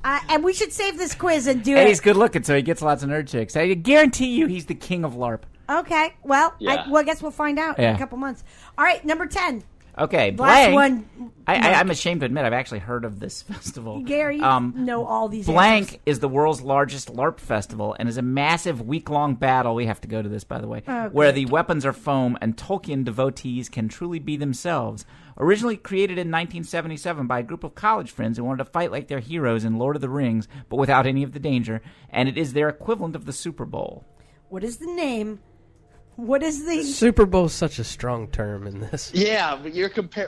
And we should save this quiz and do And it. he's good looking, so he gets lots of nerd chicks. I guarantee you he's the king of LARP. Okay. Well, Yeah. I guess we'll find out in a couple months. All right, number 10. Okay, Last Blank. one. I'm ashamed to admit I've actually heard of this festival. Gary, you know all these Blank answers. is the world's largest LARP festival and is a massive week-long battle. We have to go to this, by the way, Oh, where great. the weapons are foam and Tolkien devotees can truly be themselves. Originally created in 1977 by a group of college friends who wanted to fight like their heroes in Lord of the Rings, but without any of the danger, and it is their equivalent of the Super Bowl. What is the name? What is the... Super Bowl is such a strong term in this. Yeah, but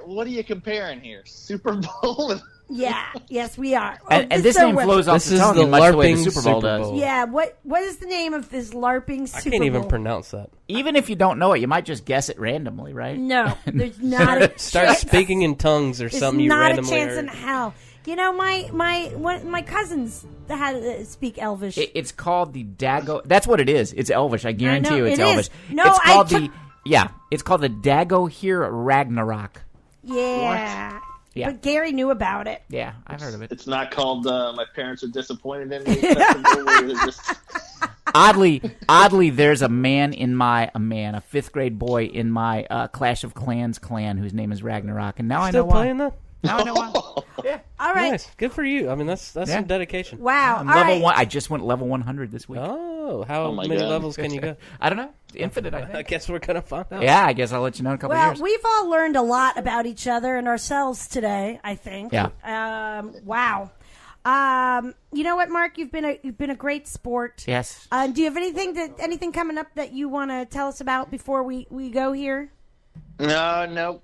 what are you comparing here? Super Bowl? Yeah, yes, we are. And this this is so name web- flows off the tongue in much the way the Super Bowl does. Yeah, what is the name of this LARPing Super I can't even Bowl? pronounce that. Even if you don't know it, you might just guess it randomly, right? No, there's not a Start chance. speaking in tongues or There's something you not a randomly chance heard. in hell. You know, my cousins had speak Elvish. It's called the Dago. That's what it is. It's Elvish. I guarantee know, you it's it Elvish. is. No, it's I called took- it's called the Dagohir Ragnarok. Yeah. Yeah. But Gary knew about it. Yeah, I've heard of it. It's not called My Parents Are Disappointed in Me festival, where it's just... Oddly, there's a fifth grade boy in my Clash of Clans clan whose name is Ragnarok, and now I know Still why. playing that? Now I know why. Yeah. All right. Nice. Good for you. I mean, that's some dedication. Wow. I'm All level right. 1. I just went level 100 this week. Oh, how my many God. levels can you go? I don't know. Infinite, I think. I guess we're going to find out. Yeah, I guess I'll let you know in a couple Well, years. we've all learned a lot about each other and ourselves today, I think. Yeah. Wow. You know what, Mark? You've been a great sport. Yes. Do you have anything coming up that you want to tell us about before we go here? No.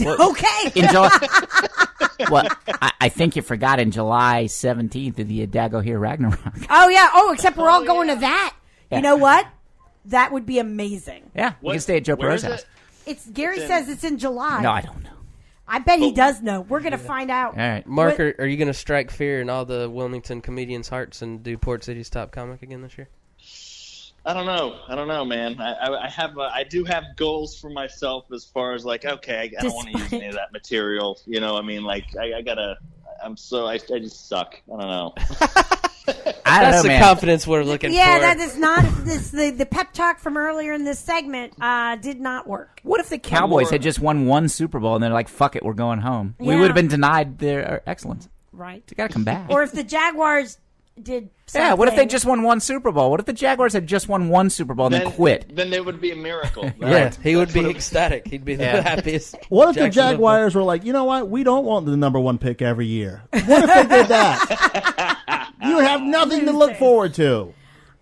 Okay. In July, well, I think you forgot in July 17th of the Dagohir Ragnarok. Oh yeah. Oh, except we're all going to that. Yeah. You know what? That would be amazing. Yeah, we can stay at Joe where Perot's is house. it? It's Gary says it's in July. No, I don't know. I bet he does know. We're going to find out. All right. Mark, are you going to strike fear in all the Wilmington comedians' hearts and do Port City's top comic again this year? I don't know, man. I do have goals for myself as far as like, okay, I don't want to use any of that material. You know, I mean, like, I just suck. I don't know. That's the confidence we're looking for. Yeah, that is not the pep talk from earlier in this segment did not work. What if the Cowboys had just won one Super Bowl and they're like, fuck it, we're going home? We Yeah. would have been denied their excellence. Right. You got to come back. Or if the Jaguars did something. Yeah, what if they just won one Super Bowl? What if the Jaguars had just won one Super Bowl and then quit? Then it would be a miracle. Right? Yeah, he would be ecstatic. He'd be the happiest. What if the Jaguars were like, you know what? We don't want the number one pick every year. What if they did that? You have nothing to look forward to.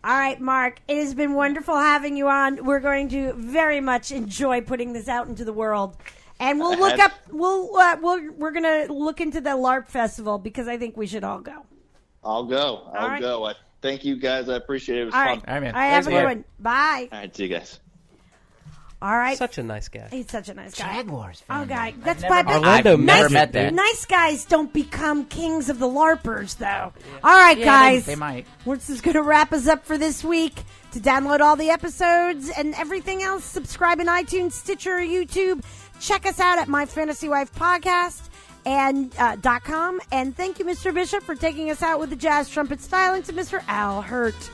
All right, Mark. It has been wonderful having you on. We're going to very much enjoy putting this out into the world, and we'll look up. We're going to look into the LARP festival because I think we should all go. I'll go. I'll go. Thank you guys. I appreciate it. It was fun. All right, man. All right, have a good one. Bye. All right, see you guys. All right. Such a nice guy. He's such a nice guy. Jaguars. Oh, guy. That's why. Orlando never met that. Nice guys don't become kings of the LARPers, though. All right, guys. They might. This is going to wrap us up for this week. To download all the episodes and everything else, subscribe in iTunes, Stitcher, or YouTube. Check us out at myfantasywifepodcast.com. And thank you, Mr. Bishop, for taking us out with the jazz trumpet stylings of Mr. Al Hurt.